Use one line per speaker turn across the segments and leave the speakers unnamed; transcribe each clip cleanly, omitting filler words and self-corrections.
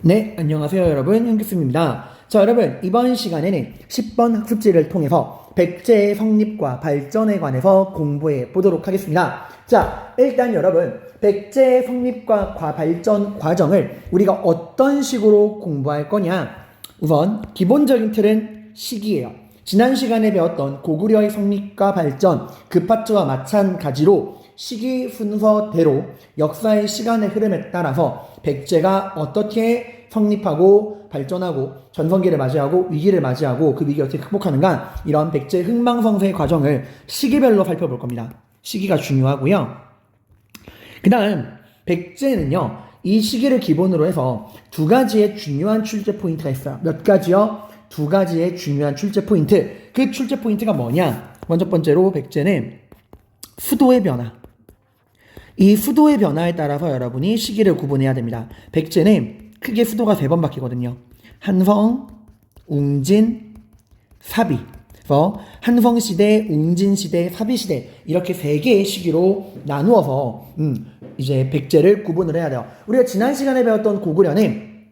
네, 안녕하세요 여러분, 현규쌤입니다. 자, 여러분, 이번 시간에는 10번 학습지를 통해서 백제의 성립과 발전에 관해서 공부해 보도록 하겠습니다. 자, 일단 여러분, 백제의 성립과 발전 과정을 우리가 어떤 식으로 공부할 거냐? 우선 기본적인 틀은 시기예요. 지난 시간에 배웠던 고구려의 성립과 발전 그 파트와 마찬가지로 시기 순서대로 역사의 시간의 흐름에 따라서 백제가 어떻게 성립하고 발전하고 전성기를 맞이하고 위기를 맞이하고 그 위기를 어떻게 극복하는가, 이런 백제 흥망성쇠의 과정을 시기별로 살펴볼 겁니다. 시기가 중요하고요. 그 다음 백제는요, 이 시기를 기본으로 해서 두 가지의 중요한 출제 포인트가 있어요. 몇 가지요? 두 가지의 중요한 출제 포인트. 그 출제 포인트가 뭐냐? 먼저 번째로 백제는 수도의 변화. 이 수도의 변화에 따라서 여러분이 시기를 구분해야 됩니다. 백제는 크게 수도가 3번 바뀌거든요. 한성, 웅진, 사비. 그래서 한성시대, 웅진시대, 사비시대 이렇게 3개의 시기로 나누어서 이제 백제를 구분을 해야 돼요. 우리가 지난 시간에 배웠던 고구려는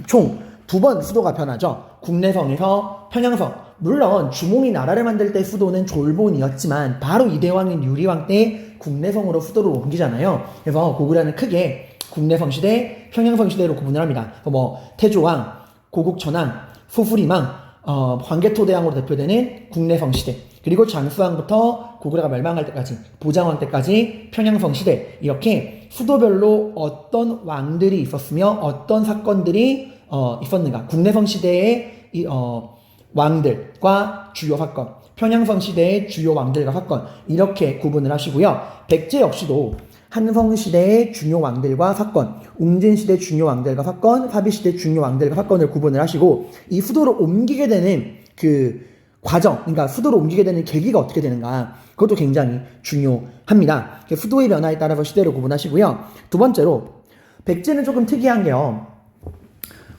총 2번 수도가 변하죠. 국내성에서 평양성. 물론 주몽이 나라를 만들 때 수도는 졸본이었지만 바로 이대왕인 유리왕 때 국내성으로 수도를 옮기잖아요. 그래서 고구려는 크게 국내성 시대, 평양성 시대로 구분을 합니다. 태조왕, 고국천왕, 소수리망, 광개토대왕으로 대표되는 국내성 시대, 그리고 장수왕부터 고구려가 멸망할 때까지, 보장왕 때까지 평양성 시대, 이렇게 수도별로 어떤 왕들이 있었으며 어떤 사건들이 있었는가, 국내성 시대의 왕들과 주요 사건, 평양성 시대의 주요 왕들과 사건, 이렇게 구분을 하시고요. 백제 역시도 한성시대의 중요 왕들과 사건, 웅진시대 중요 왕들과 사건, 사비시대 중요 왕들과 사건을 구분을 하시고, 이 수도를 옮기게 되는 그 과정, 그러니까 수도를 옮기게 되는 계기가 어떻게 되는가, 그것도 굉장히 중요합니다. 수도의 변화에 따라서 시대를 구분하시고요. 두 번째로 백제는 조금 특이한 게요,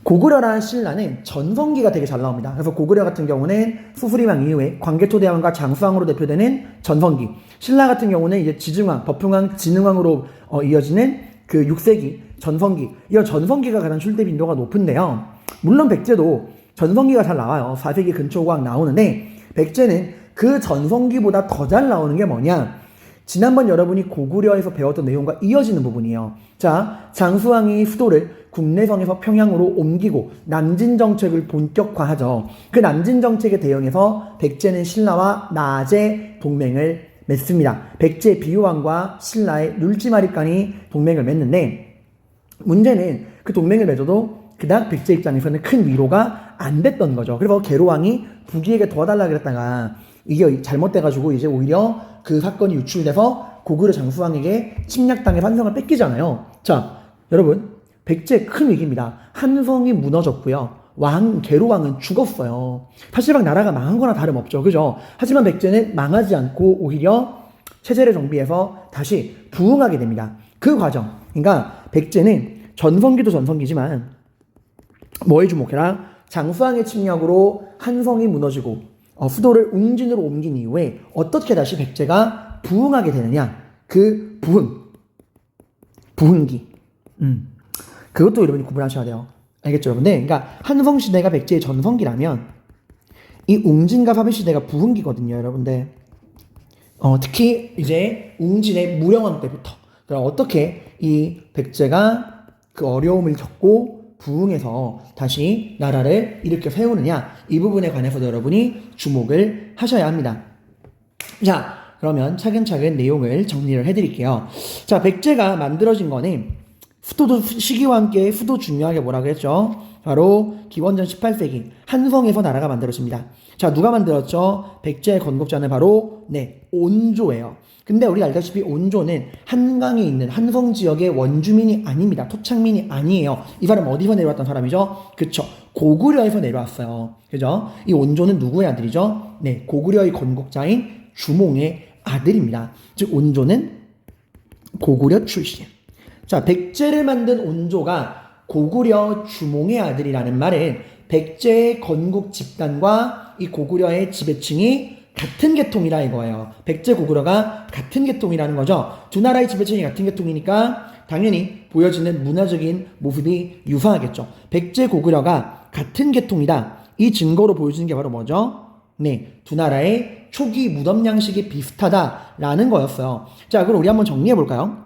고구려랑 신라는 전성기가 되게 잘 나옵니다. 그래서 고구려 같은 경우는 수수리왕 이후에 광개토대왕과 장수왕으로 대표되는 전성기, 신라 같은 경우는 이제 지증왕, 법흥왕, 진흥왕으로 이어지는 그 6세기 전성기, 이 전성기가 가장 출대 빈도가 높은데요. 물론 백제도 전성기가 잘 나와요. 4세기 근초고왕 나오는데 백제는 그 전성기보다 더 잘 나오는 게 뭐냐? 지난번 여러분이 고구려에서 배웠던 내용과 이어지는 부분이에요. 자, 장수왕이 수도를 국내성에서 평양으로 옮기고 남진 정책을 본격화하죠. 그 남진 정책에 대응해서 백제는 신라와 낮에 동맹을 맺습니다. 백제 비유왕과 신라의 눌지마리간이 동맹을 맺는데, 문제는 그 동맹을 맺어도 그닥 백제 입장에서는 큰 위로가 안 됐던 거죠. 그래서 계로왕이 부기에게 도와달라 그랬다가 이게 잘못돼가지고 이제 오히려 그 사건이 유출돼서 고구려 장수왕에게 침략당해 판성을 뺏기잖아요. 자, 여러분, 백제 큰 위기입니다. 한성이 무너졌고요. 계로왕은 죽었어요. 사실상 나라가 망한 거나 다름없죠. 그죠? 하지만 백제는 망하지 않고 오히려 체제를 정비해서 다시 부흥하게 됩니다. 그 과정. 그러니까 백제는 전성기도 전성기지만 뭐에 주목해라? 장수왕의 침략으로 한성이 무너지고 수도를 웅진으로 옮긴 이후에 어떻게 다시 백제가 부흥하게 되느냐? 그 부흥기. 그것도 여러분이 구분하셔야 돼요. 알겠죠, 여러분들? 그러니까 한성시대가 백제의 전성기라면 이 웅진과 사비시대가 부흥기거든요, 여러분들. 특히 이제 웅진의 무령왕 때부터 그럼 어떻게 이 백제가 그 어려움을 겪고 부흥해서 다시 나라를 일으켜 세우느냐, 이 부분에 관해서도 여러분이 주목을 하셔야 합니다. 자, 그러면 차근차근 내용을 정리를 해드릴게요. 자, 백제가 만들어진 거는 수도도 시기와 함께 수도 중요하게 뭐라고 했죠? 바로 기원전 18세기 한성에서 나라가 만들어집니다. 자, 누가 만들었죠? 백제의 건국자는 바로 온조예요. 근데 우리가 알다시피 온조는 한강에 있는 한성 지역의 원주민이 아닙니다. 토착민이 아니에요. 이 사람 어디서 내려왔던 사람이죠? 그쵸, 고구려에서 내려왔어요. 그죠? 이 온조는 누구의 아들이죠? 고구려의 건국자인 주몽의 아들입니다. 즉 온조는 고구려 출신. 자, 백제를 만든 온조가 고구려 주몽의 아들이라는 말은 백제의 건국 집단과 이 고구려의 지배층이 같은 계통이라 이거예요. 백제 고구려가 같은 계통이라는 거죠. 두 나라의 지배층이 같은 계통이니까 당연히 보여지는 문화적인 모습이 유사하겠죠. 백제 고구려가 같은 계통이다. 이 증거로 보여주는 게 바로 뭐죠? 네, 두 나라의 초기 무덤 양식이 비슷하다라는 거였어요. 자, 그럼 우리 한번 정리해 볼까요?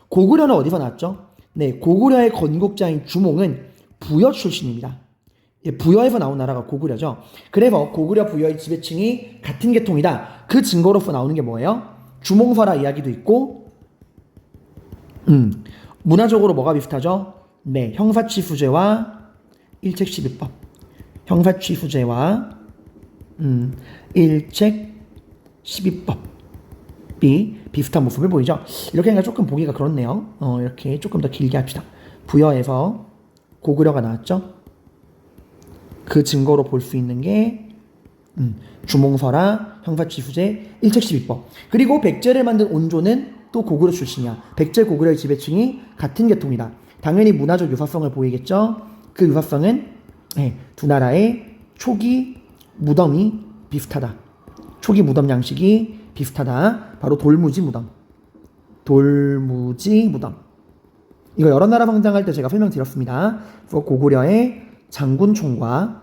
고구려는 어디서 나왔죠? 네, 고구려의 건국자인 주몽은 부여 출신입니다. 예, 부여에서 나온 나라가 고구려죠. 그래서 고구려 부여의 지배층이 같은 계통이다. 그 증거로서 나오는 게 뭐예요? 주몽설화 이야기도 있고, 문화적으로 뭐가 비슷하죠? 네, 형사취수제와 일책시비법. 형사취수제와 일책시비법이 비슷한 모습을 보이죠. 이렇게 하니까 조금 보기가 그렇네요. 이렇게 조금 더 길게 합시다. 부여에서 고구려가 나왔죠. 그 증거로 볼 수 있는 게 주몽설화, 형사취수제, 일책시비법. 그리고 백제를 만든 온조는 또 고구려 출신이야. 백제 고구려의 지배층이 같은 계통이다. 당연히 문화적 유사성을 보이겠죠. 그 유사성은 두 나라의 초기 무덤이 비슷하다. 초기 무덤 양식이 비슷하다. 바로 돌무지 무덤. 돌무지 무덤. 이거 여러 나라 성장할 때 제가 설명드렸습니다. 그래서 고구려의 장군총과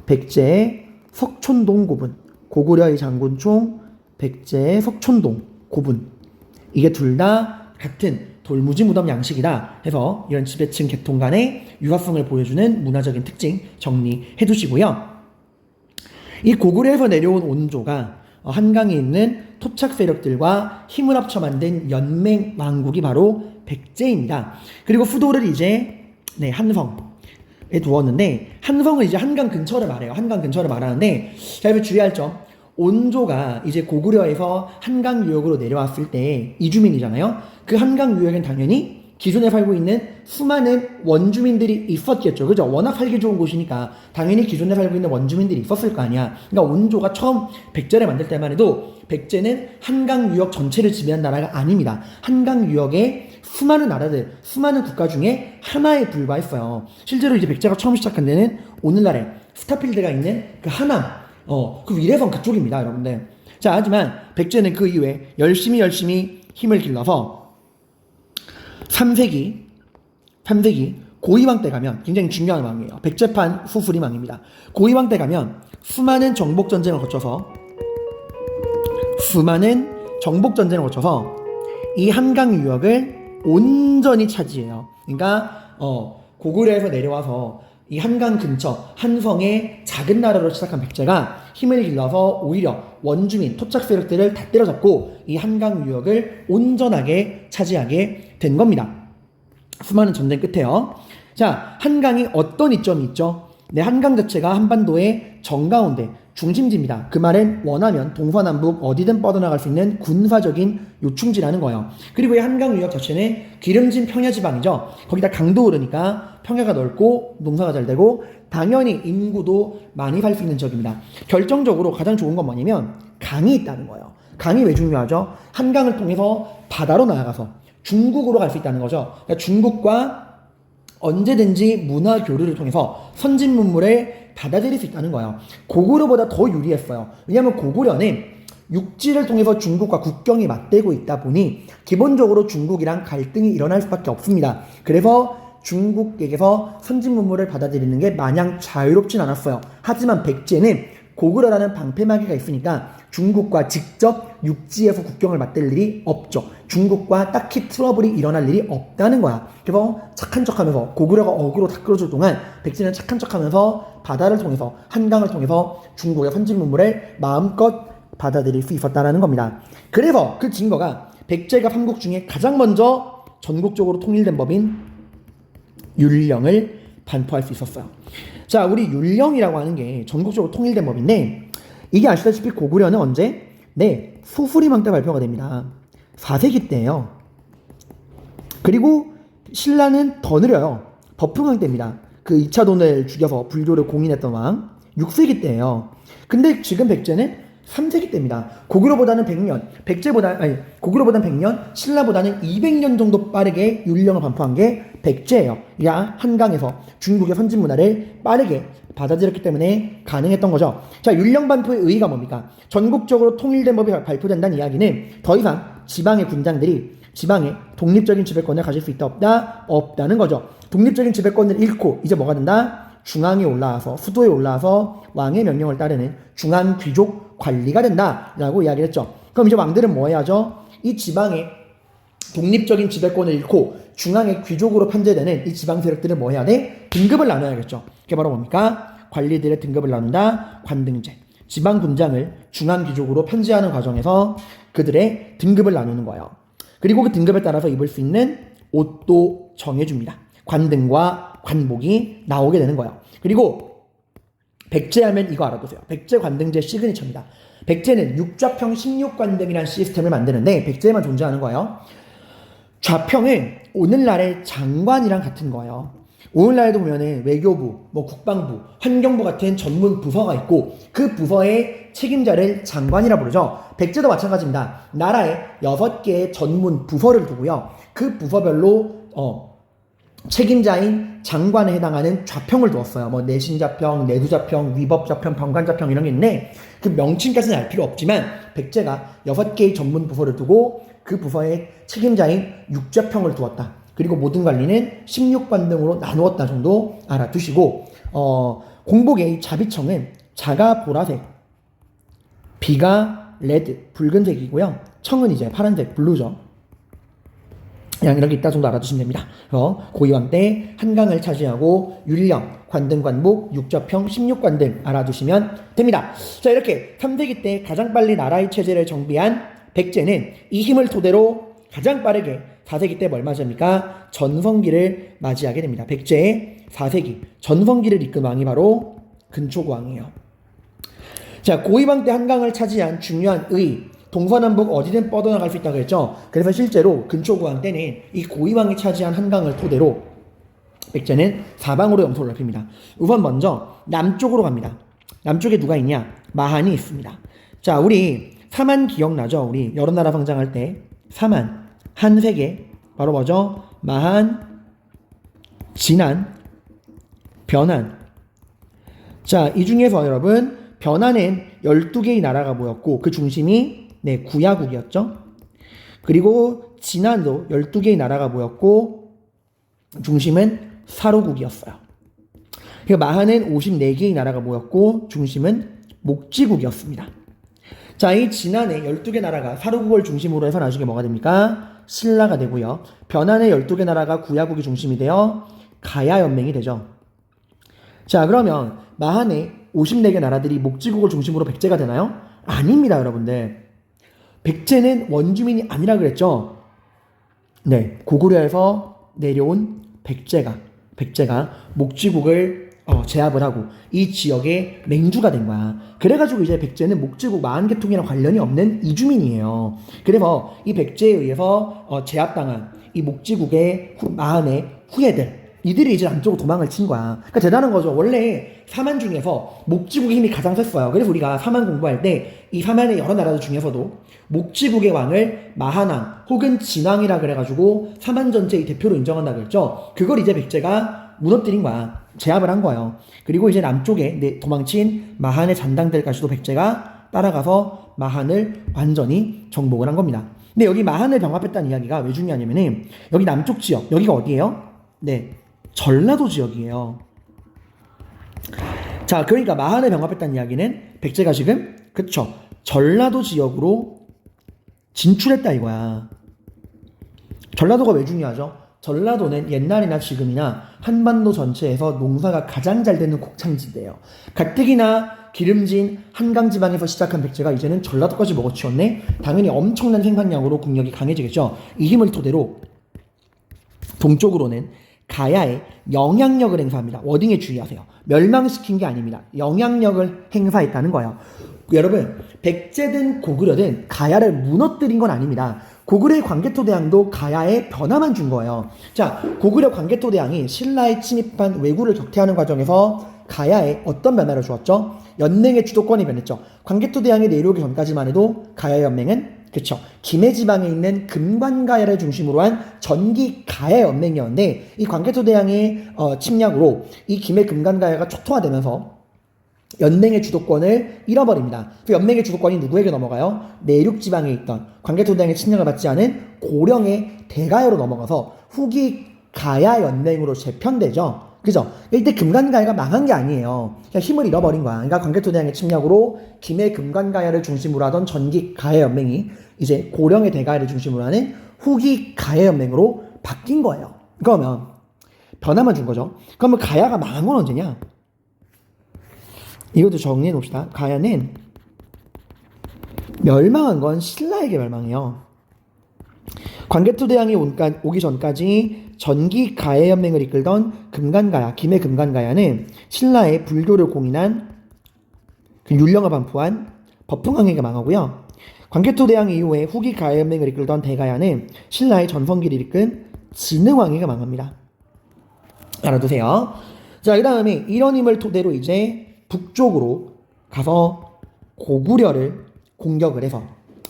백제의 석촌동 고분. 고구려의 장군총, 백제의 석촌동 고분. 이게 둘 다 같은 돌무지 무덤 양식이다 해서 이런 지배층 계통 간의 유사성을 보여주는 문화적인 특징 정리해 두시고요. 이 고구려에서 내려온 온조가 한강에 있는 토착 세력들과 힘을 합쳐 만든 연맹 왕국이 바로 백제입니다. 그리고 수도를 이제 한성에 두었는데, 한성은 이제 한강 근처를 말해요. 한강 근처를 말하는데, 자, 여기 주의할 점. 온조가 이제 고구려에서 한강 유역으로 내려왔을 때 이주민이잖아요. 그 한강 유역엔 당연히 기존에 살고 있는 수많은 원주민들이 있었겠죠. 그죠? 워낙 살기 좋은 곳이니까 당연히 기존에 살고 있는 원주민들이 있었을 거 아니야. 그러니까 온조가 처음 백제를 만들 때만 해도 백제는 한강 유역 전체를 지배한 나라가 아닙니다. 한강 유역의 수많은 나라들, 수많은 국가 중에 하나에 불과했어요. 실제로 이제 백제가 처음 시작한 데는 오늘날에 스타필드가 있는 그 하남, 그 위례성 그쪽입니다, 여러분들. 자, 하지만 백제는 그 이후에 열심히 힘을 길러서 3세기 고이왕 때 가면, 굉장히 중요한 왕이에요. 백제판 후수리왕입니다. 고이왕 때 가면 수많은 정복 전쟁을 거쳐서 이 한강 유역을 온전히 차지해요. 그러니까 고구려에서 내려와서 이 한강 근처 한성의 작은 나라로 시작한 백제가 힘을 길러서 오히려 원주민, 토착 세력들을 다 때려잡고 이 한강 유역을 온전하게 차지하게 된 겁니다. 수많은 전쟁 끝에요. 자, 한강이 어떤 이점이 있죠? 네, 한강 자체가 한반도의 정가운데 중심지입니다. 그 말은 원하면 동서남북 어디든 뻗어나갈 수 있는 군사적인 요충지라는 거예요. 그리고 이 한강 유역 자체는 기름진 평야지방이죠. 거기다 강도 오르니까 평야가 넓고 농사가 잘 되고 당연히 인구도 많이 살 수 있는 지역입니다. 결정적으로 가장 좋은 건 뭐냐면 강이 있다는 거예요. 강이 왜 중요하죠? 한강을 통해서 바다로 나아가서 중국으로 갈 수 있다는 거죠. 그러니까 중국과 언제든지 문화 교류를 통해서 선진 문물을 받아들일 수 있다는 거예요. 고구려보다 더 유리했어요. 왜냐하면 고구려는 육지를 통해서 중국과 국경이 맞대고 있다 보니 기본적으로 중국이랑 갈등이 일어날 수밖에 없습니다. 그래서 중국에게서 선진 문물을 받아들이는 게 마냥 자유롭진 않았어요. 하지만 백제는 고구려라는 방패막이가 있으니까 중국과 직접 육지에서 국경을 맞댈 일이 없죠. 중국과 딱히 트러블이 일어날 일이 없다는 거야. 그래서 착한 척하면서 고구려가 어그로 다 끌어줄 동안 백제는 착한 척하면서 바다를 통해서 한강을 통해서 중국의 선진 문물을 마음껏 받아들일 수 있었다는 겁니다. 그래서 그 증거가 백제가 삼국 중에 가장 먼저 전국적으로 통일된 법인 율령을 반포할 수 있었어요. 자, 우리 율령이라고 하는 게 전국적으로 통일된 법인데 이게 아시다시피 고구려는 언제? 네, 소수리망 때 발표가 됩니다. 4세기 때예요. 그리고 신라는 더 느려요. 법흥왕 때입니다. 그 2차 돈을 죽여서 불교를 공인했던 왕 6세기 때예요. 근데 지금 백제는 3세기 때입니다. 고구려보다는 100년, 고구려보다는 100년, 신라보다는 200년 정도 빠르게 율령을 반포한 게 백제예요. 야, 한강에서 중국의 선진 문화를 빠르게 받아들였기 때문에 가능했던 거죠. 자, 율령 반포의 의의가 뭡니까? 전국적으로 통일된 법이 발표된다는 이야기는 더 이상 지방의 군장들이 지방의 독립적인 지배권을 가질 수 있다 없다? 없다는 거죠. 독립적인 지배권을 잃고 이제 뭐가 된다? 중앙에 올라와서 수도에 올라와서 왕의 명령을 따르는 중앙 귀족 관리가 된다라고 이야기를 했죠. 그럼 이제 왕들은 뭐 해야죠? 이 지방의 독립적인 지배권을 잃고 중앙의 귀족으로 편제되는 이 지방 세력들은 뭐 해야 돼? 등급을 나눠야겠죠. 그게 바로 뭡니까? 관리들의 등급을 나눈다. 관등제. 지방 군장을 중앙 귀족으로 편제하는 과정에서 그들의 등급을 나누는 거예요. 그리고 그 등급에 따라서 입을 수 있는 옷도 정해줍니다. 관등과 관복이 나오게 되는 거예요. 그리고 백제하면 이거 알아두세요. 백제 관등제 시그니처입니다. 백제는 육좌평 16관등이라는 시스템을 만드는데 백제에만 존재하는 거예요. 좌평은 오늘날의 장관이랑 같은 거예요. 오늘날에도 보면은 외교부, 뭐 국방부, 환경부 같은 전문 부서가 있고 그 부서의 책임자를 장관이라 부르죠. 백제도 마찬가지입니다. 나라에 6개의 전문 부서를 두고요. 그 부서별로 책임자인 장관에 해당하는 좌평을 두었어요. 뭐 내신좌평, 내두좌평, 위법좌평, 병관좌평 이런 게 있는데 그 명칭까지는 알 필요 없지만 백제가 6개의 전문 부서를 두고 그 부서의 책임자인 육좌평을 두었다. 그리고 모든 관리는 16관등으로 나누었다 정도 알아두시고 공복의 자비청은 자가 보라색, 비가 레드, 붉은색이고요. 청은 이제 파란색, 블루죠. 그냥 이렇게 있다 정도 알아두시면 됩니다. 고이왕 때 한강을 차지하고 율령, 관등, 관복, 육좌평, 16관등 알아두시면 됩니다. 자, 이렇게 3세기 때 가장 빨리 나라의 체제를 정비한 백제는 이 힘을 토대로 가장 빠르게 4세기 때 뭘 맞이합니까? 전성기를 맞이하게 됩니다. 백제의 4세기 전성기를 이끈 왕이 바로 근초고왕이에요. 자, 고이왕 때 한강을 차지한 중요한 의, 동서남북 어디든 뻗어나갈 수 있다고 했죠. 그래서 실제로 근초고왕 때는 이 고이왕이 차지한 한강을 토대로 백제는 사방으로 영토를 넓힙니다. 우선 먼저 남쪽으로 갑니다. 남쪽에 누가 있냐? 마한이 있습니다. 자, 우리 사만 기억나죠? 우리 여러 나라 성장할 때 사만, 한세계, 바로 뭐죠? 마한, 진안, 변한. 자, 이 중에서 여러분 변한은 12개의 나라가 모였고 그 중심이 구야국이었죠. 그리고 진안도 12개의 나라가 모였고 중심은 사로국이었어요. 그리고 마한은 54개의 나라가 모였고 중심은 목지국이었습니다. 자, 이 진안의 12개 나라가 사로국을 중심으로 해서 나중에 뭐가 됩니까? 신라가 되고요. 변한의 12개 나라가 구야국이 중심이 되어 가야연맹이 되죠. 자, 그러면 마한의 54개 나라들이 목지국을 중심으로 백제가 되나요? 아닙니다, 여러분들. 백제는 원주민이 아니라 그랬죠. 네, 고구려에서 내려온 백제가 목지국을 제압을 하고 이 지역의 맹주가 된 거야. 그래가지고 이제 백제는 목지국 마한계통이랑 관련이 없는 이주민이에요. 그래서 이 백제에 의해서 제압당한 이 목지국의 마한의 후예들, 이들이 이제 남쪽으로 도망을 친 거야. 그러니까 대단한 거죠. 원래 사만 중에서 목지국의 힘이 가장 셌어요. 그래서 우리가 사만 공부할 때 이 사만의 여러 나라들 중에서도 목지국의 왕을 마한왕 혹은 진왕이라 그래가지고 사만 전체의 대표로 인정한다 그랬죠. 그걸 이제 백제가 무너뜨린 거야. 제압을 한 거예요. 그리고 이제 남쪽에 도망친 마한의 잔당들까지도 백제가 따라가서 마한을 완전히 정복을 한 겁니다. 근데 여기 마한을 병합했다는 이야기가 왜 중요하냐면은 여기 남쪽 지역, 여기가 어디예요? 네, 전라도 지역이에요. 자, 그러니까 마한을 병합했다는 이야기는 백제가 지금 그쵸, 전라도 지역으로 진출했다 이거야. 전라도가 왜 중요하죠? 전라도는 옛날이나 지금이나 한반도 전체에서 농사가 가장 잘 되는 곡창지대예요. 가뜩이나 기름진 한강 지방에서 시작한 백제가 이제는 전라도까지 먹어치웠네. 당연히 엄청난 생산량으로 국력이 강해지겠죠. 이 힘을 토대로 동쪽으로는 가야에 영향력을 행사합니다. 워딩에 주의하세요. 멸망시킨 게 아닙니다. 영향력을 행사했다는 거예요. 여러분, 백제든 고구려든 가야를 무너뜨린 건 아닙니다. 고구려의 광개토대왕도 가야에 변화만 준 거예요. 자, 고구려 광개토대왕이 신라에 침입한 왜구를 격퇴하는 과정에서 가야에 어떤 변화를 주었죠? 연맹의 주도권이 변했죠. 광개토대왕이 내려오기 전까지만 해도 가야 연맹은 그쵸. 김해 지방에 있는 금관가야를 중심으로 한 전기가야 연맹이었는데 이 광개토대왕의 침략으로 이 김해 금관가야가 초토화되면서 연맹의 주도권을 잃어버립니다. 그 연맹의 주도권이 누구에게 넘어가요? 내륙 지방에 있던 광개토대왕의 침략을 받지 않은 고령의 대가야로 넘어가서 후기 가야 연맹으로 재편되죠. 그죠? 이때 금관가야가 망한 게 아니에요. 그냥 힘을 잃어버린 거야. 그러니까 광개토대왕의 침략으로 김해 금관가야를 중심으로 하던 전기 가야 연맹이 이제 고령의 대가야를 중심으로 하는 후기 가야 연맹으로 바뀐 거예요. 그러면 변화만 준 거죠. 그러면 가야가 망한 건 언제냐? 이것도 정리해 놓읍시다. 가야는 멸망한 건 신라에게 멸망해요. 광개토대왕이 오기 전까지 전기 가야연맹을 이끌던 금관가야, 김해 금관가야는 신라의 불교를 공인한 그 율령을 반포한 법흥왕에게 망하고요. 광개토대왕 이후에 후기 가야연맹을 이끌던 대가야는 신라의 전성기를 이끈 진흥왕에게 망합니다. 알아두세요. 자, 그 다음에 이런 힘을 토대로 이제 북쪽으로 가서 고구려를 공격을 해서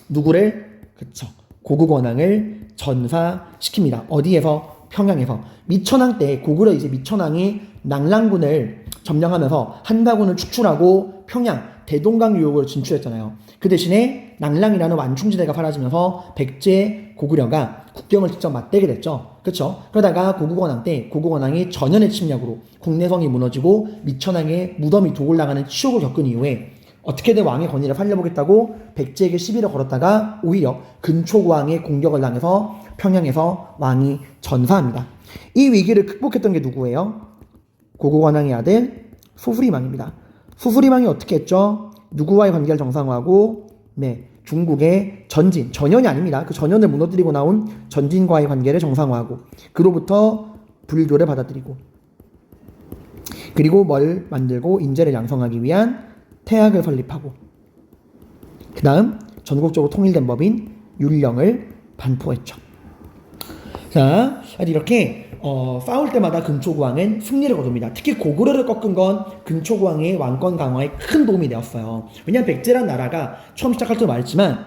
누구를? 그쵸. 고국원왕을 전사시킵니다. 어디에서? 평양에서. 미천왕 때 고구려 이제 미천왕이 낙랑군을 점령하면서 한가군을 축출하고 평양 대동강 유역으로 진출했잖아요. 그 대신에 낙랑이라는 완충지대가 사라지면서 백제 고구려가 국경을 직접 맞대게 됐죠. 그렇죠? 그러다가 고국원왕 때 고국원왕이 전연의 침략으로 국내성이 무너지고 미천왕의 무덤이 도굴당하는 치욕을 겪은 이후에 어떻게든 왕의 권위를 살려보겠다고 백제에게 시비를 걸었다가 오히려 근초고왕의 공격을 당해서 평양에서 왕이 전사합니다. 이 위기를 극복했던 게 누구예요? 고국원왕의 아들 소수리망입니다. 소수리망이 어떻게 했죠? 누구와의 관계를 정상화하고 중국의 전연이 아닙니다. 그 전연을 무너뜨리고 나온 전진과의 관계를 정상화하고 그로부터 불교를 받아들이고 그리고 뭘 만들고 인재를 양성하기 위한 태학을 설립하고 그 다음 전국적으로 통일된 법인 율령을 반포했죠. 자, 이렇게 싸울 때마다 근초고왕은 승리를 거둡니다. 특히 고구려를 꺾은 건 근초고왕의 왕권 강화에 큰 도움이 되었어요. 왜냐하면 백제란 나라가 처음 시작할 때 말했지만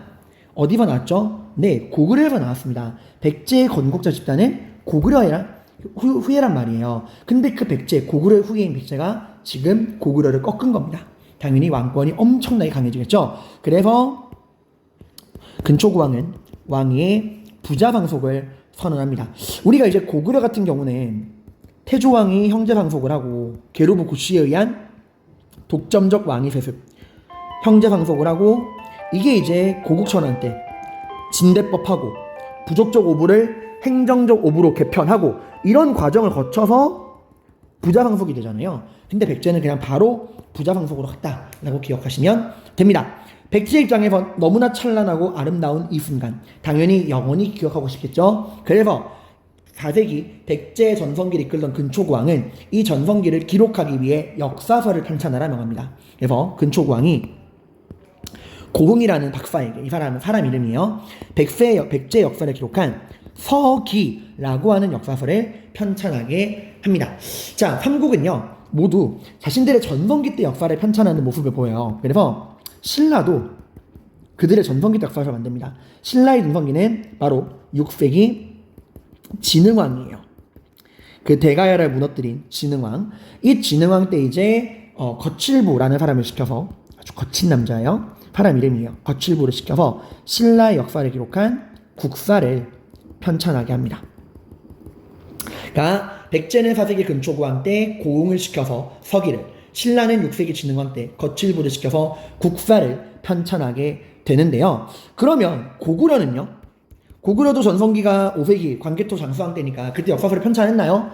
어디서 나왔죠? 네, 고구려에서 나왔습니다. 백제의 건국자 집단은 고구려의 후예란 말이에요. 근데 그 고구려의 후예인 백제가 지금 고구려를 꺾은 겁니다. 당연히 왕권이 엄청나게 강해지겠죠. 그래서 근초고왕은 왕위의 부자상속을 선언합니다. 우리가 이제 고구려 같은 경우는 태조왕이 형제상속을 하고 게르부 구씨에 의한 독점적 왕위 세습, 형제상속을 하고 이게 이제 고국천왕 때 진대법하고 부족적 오부를 행정적 오부로 개편하고 이런 과정을 거쳐서 부자상속이 되잖아요. 근데 백제는 그냥 바로 부자상속으로 갔다라고 기억하시면 됩니다. 백제 입장에서 너무나 찬란하고 아름다운 이 순간 당연히 영원히 기억하고 싶겠죠. 그래서 4세기 백제 전성기를 이끌던 근초고왕은 이 전성기를 기록하기 위해 역사서를 편찬하라 명합니다. 그래서 근초고왕이 고흥이라는 박사에게, 이 사람은 사람 이름이에요. 백제 역사를 기록한 서기라고 하는 역사서를 편찬하게 합니다. 자, 삼국은요 모두 자신들의 전성기 때 역사를 편찬하는 모습을 보여요. 그래서 신라도 그들의 전성기 때 역사를 만듭니다. 신라의 전성기는 바로 6세기 진흥왕이에요. 그 대가야를 무너뜨린 진흥왕. 이 진흥왕 때 이제 거칠부라는 사람을 시켜서, 아주 거친 남자예요. 사람 이름이에요. 거칠부를 시켜서 신라의 역사를 기록한 국사를 편찬하게 합니다. 그러니까 백제는 4세기 근초고왕 때 고흥을 시켜서 서기를, 신라는 6세기 진흥왕 때 거칠부를 시켜서 국사를 편찬하게 되는데요. 그러면 고구려는요? 고구려도 전성기가 5세기 광개토 장수왕 때니까 그때 역사서를 편찬했나요?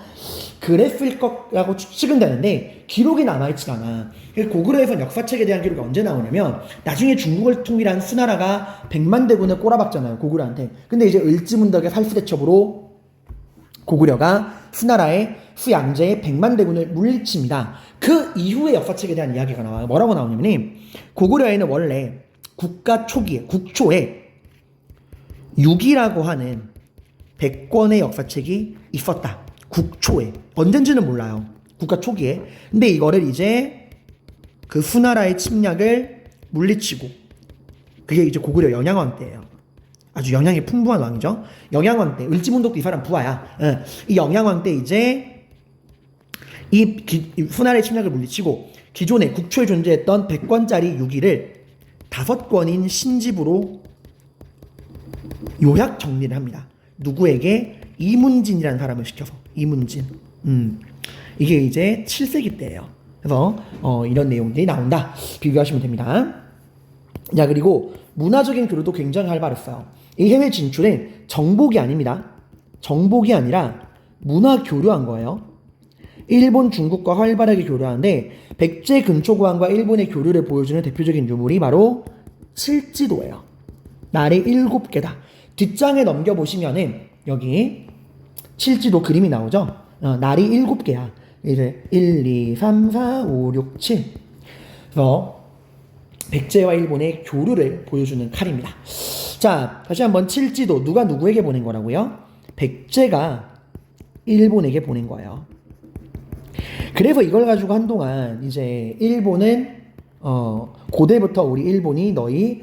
그랬을 거라고 추측은 되는데 기록이 남아있지 않아. 고구려에선 역사책에 대한 기록이 언제 나오냐면 나중에 중국을 통일한 수나라가 100만 대군을 꼬라박잖아요, 고구려한테. 근데 이제 을지문덕의 살수대첩으로 고구려가 수나라의 수양제의 100만 대군을 물리칩니다. 그 이후의 역사책에 대한 이야기가 나와요. 뭐라고 나오냐면 고구려에는 원래 국가 초기에, 국초에 6이라고 하는 100권의 역사책이 있었다. 국초에. 언젠지는 몰라요. 국가 초기에. 근데 이거를 이제 그 수나라의 침략을 물리치고 그게 이제 고구려 연양왕 때예요. 아주 영향이 풍부한 왕이죠. 영양왕 때, 을지문덕도 이 사람 부하야. 이 영양왕 때 이제 이 후나라의 침략을 물리치고 기존에 국초에 존재했던 100권짜리 유기를 5권인 신집으로 요약 정리를 합니다. 누구에게? 이문진이라는 사람을 시켜서. 이문진. 이게 이제 7세기 때예요. 그래서 이런 내용들이 나온다. 비교하시면 됩니다. 자, 그리고 문화적인 교류도 굉장히 활발했어요. 이 해외 진출은 정복이 아닙니다. 정복이 아니라 문화 교류한 거예요. 일본, 중국과 활발하게 교류하는데 백제 근초고왕과 일본의 교류를 보여주는 대표적인 유물이 바로 칠지도예요. 날이 7개다. 뒷장에 넘겨보시면은 여기 칠지도 그림이 나오죠. 날이 7개야. 이제 1, 2, 3, 4, 5, 6, 7. 그래서 백제와 일본의 교류를 보여주는 칼입니다. 자, 다시 한번 칠지도 누가 누구에게 보낸 거라고요? 백제가 일본에게 보낸 거예요. 그래서 이걸 가지고 한동안 이제 일본은 고대부터 우리 일본이 너희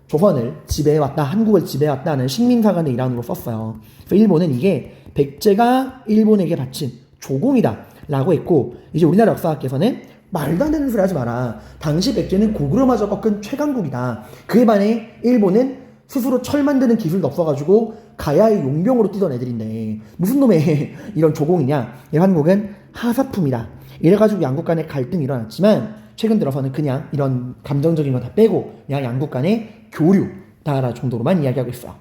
조선을 지배해왔다, 한국을 지배해왔다는 식민사관의 일환으로 썼어요. 그래서 일본은 이게 백제가 일본에게 바친 조공이다 라고 했고, 이제 우리나라 역사학께서는 말도 안 되는 소리 하지 마라. 당시 백제는 고구려마저 꺾은 최강국이다. 그에 반해 일본은 스스로 철 만드는 기술도 없어가지고 가야의 용병으로 뛰던 애들인데 무슨 놈의 이런 조공이냐. 한국은 하사품이다. 이래가지고 양국 간의 갈등이 일어났지만 최근 들어서는 그냥 이런 감정적인 거 다 빼고 그냥 양국 간의 교류다 정도로만 이야기하고 있어요.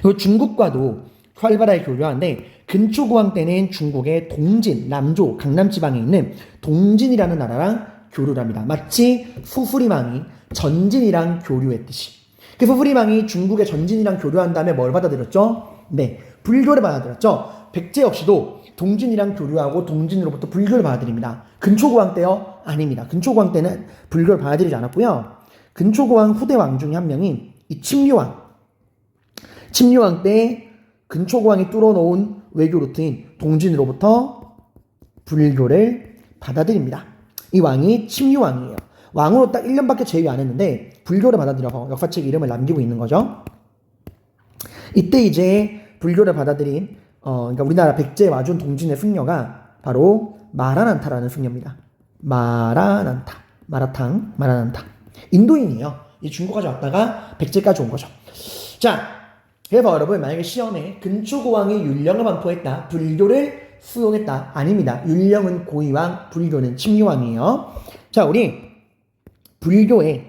그리고 중국과도 활발하게 교류하는데 근초고왕 때는 중국의 동진, 남조, 강남 지방에 있는 동진이라는 나라랑 교류를 합니다. 마치 수수리망이 전진이랑 교류했듯이. 그 수수리망이 중국의 전진이랑 교류한 다음에 뭘 받아들였죠? 네, 불교를 받아들였죠. 백제 역시도 동진이랑 교류하고 동진으로부터 불교를 받아들입니다. 근초고왕 때요? 아닙니다. 근초고왕 때는 불교를 받아들이지 않았고요. 근초고왕 후대 왕 중에 한 명인 이 침류왕. 침류왕 때 근초고왕이 뚫어놓은 외교 루트인 동진으로부터 불교를 받아들입니다. 이 왕이 침류왕이에요. 왕으로 딱 1년밖에 재위 안 했는데 불교를 받아들여서 역사책 이름을 남기고 있는 거죠. 이때 이제 불교를 받아들인 그러니까 우리나라 백제에 와준 동진의 승려가 바로 마라난타라는 승려입니다. 마라난타, 마라난타. 인도인이에요. 이 중국까지 왔다가 백제까지 온 거죠. 자, 그래서 여러분 만약에 시험에 근초고왕이 율령을 반포했다, 불교를 수용했다. 아닙니다. 율령은 고위왕, 불교는 침류왕이에요. 자, 우리 불교의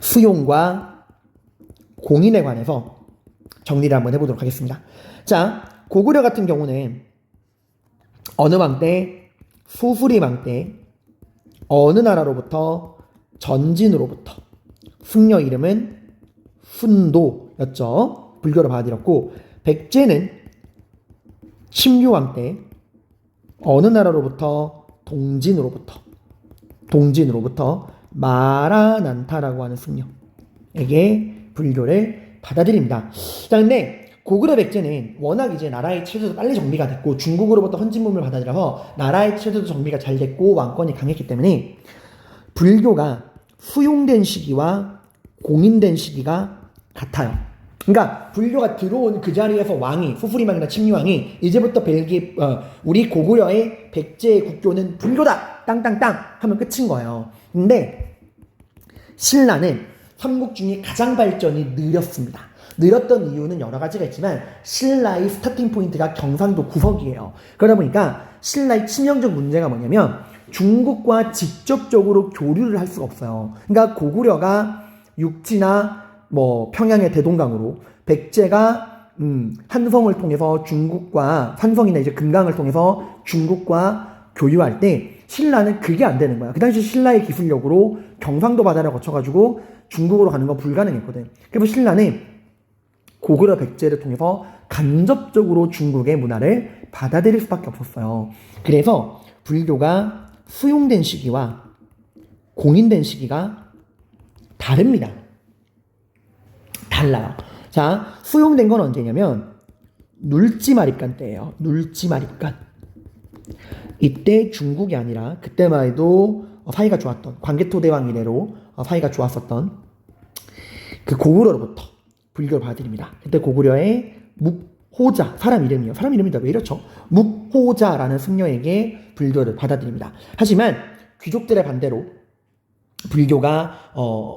수용과 공인에 관해서 정리를 한번 해보도록 하겠습니다. 자, 고구려 같은 경우는 어느 왕 때? 수수리 왕 때 어느 나라로부터? 전진으로부터. 승려 이름은 순도였죠. 불교를 받아들였고, 백제는 침류왕 때 어느 나라로부터? 동진으로부터 마라난타라고 하는 승려에게 불교를 받아들입니다. 자, 근데 고구려 백제는 워낙 이제 나라의 체제도 빨리 정비가 됐고 중국으로부터 헌진문을 받아들여서 나라의 체제도 정비가 잘 됐고 왕권이 강했기 때문에 불교가 수용된 시기와 공인된 시기가 같아요. 그러니까 불교가 들어온 그 자리에서 왕이, 수수리망이나 침류왕이 이제부터 우리 고구려의 백제의 국교는 불교다! 땅땅땅! 하면 끝인 거예요. 근데 신라는 삼국 중에 가장 발전이 느렸습니다. 느렸던 이유는 여러 가지가 있지만 신라의 스타팅 포인트가 경상도 구석이에요. 그러다 보니까 신라의 치명적 문제가 뭐냐면 중국과 직접적으로 교류를 할 수가 없어요. 그러니까 고구려가 육지나 평양의 대동강으로, 백제가 한성을 통해서 중국과, 산성이나 이제 금강을 통해서 중국과 교류할 때 신라는 그게 안 되는 거야. 그 당시 신라의 기술력으로 경상도 바다를 거쳐가지고 중국으로 가는 건 불가능했거든. 그래서 신라는 고구려 백제를 통해서 간접적으로 중국의 문화를 받아들일 수밖에 없었어요. 그래서 불교가 수용된 시기와 공인된 시기가 다릅니다. 달라요. 자, 수용된 건 언제냐면 눌지마립간 때예요. 눌지마립간. 이때 중국이 아니라 그때만 해도 사이가 좋았던, 광개토대왕 이래로 사이가 좋았었던 그 고구려로부터 불교를 받아들입니다. 그때 고구려의 묵호자, 사람 이름이에요. 사람 이름이다. 왜 이렇죠? 묵호자라는 승려에게 불교를 받아들입니다. 하지만 귀족들의 반대로 불교가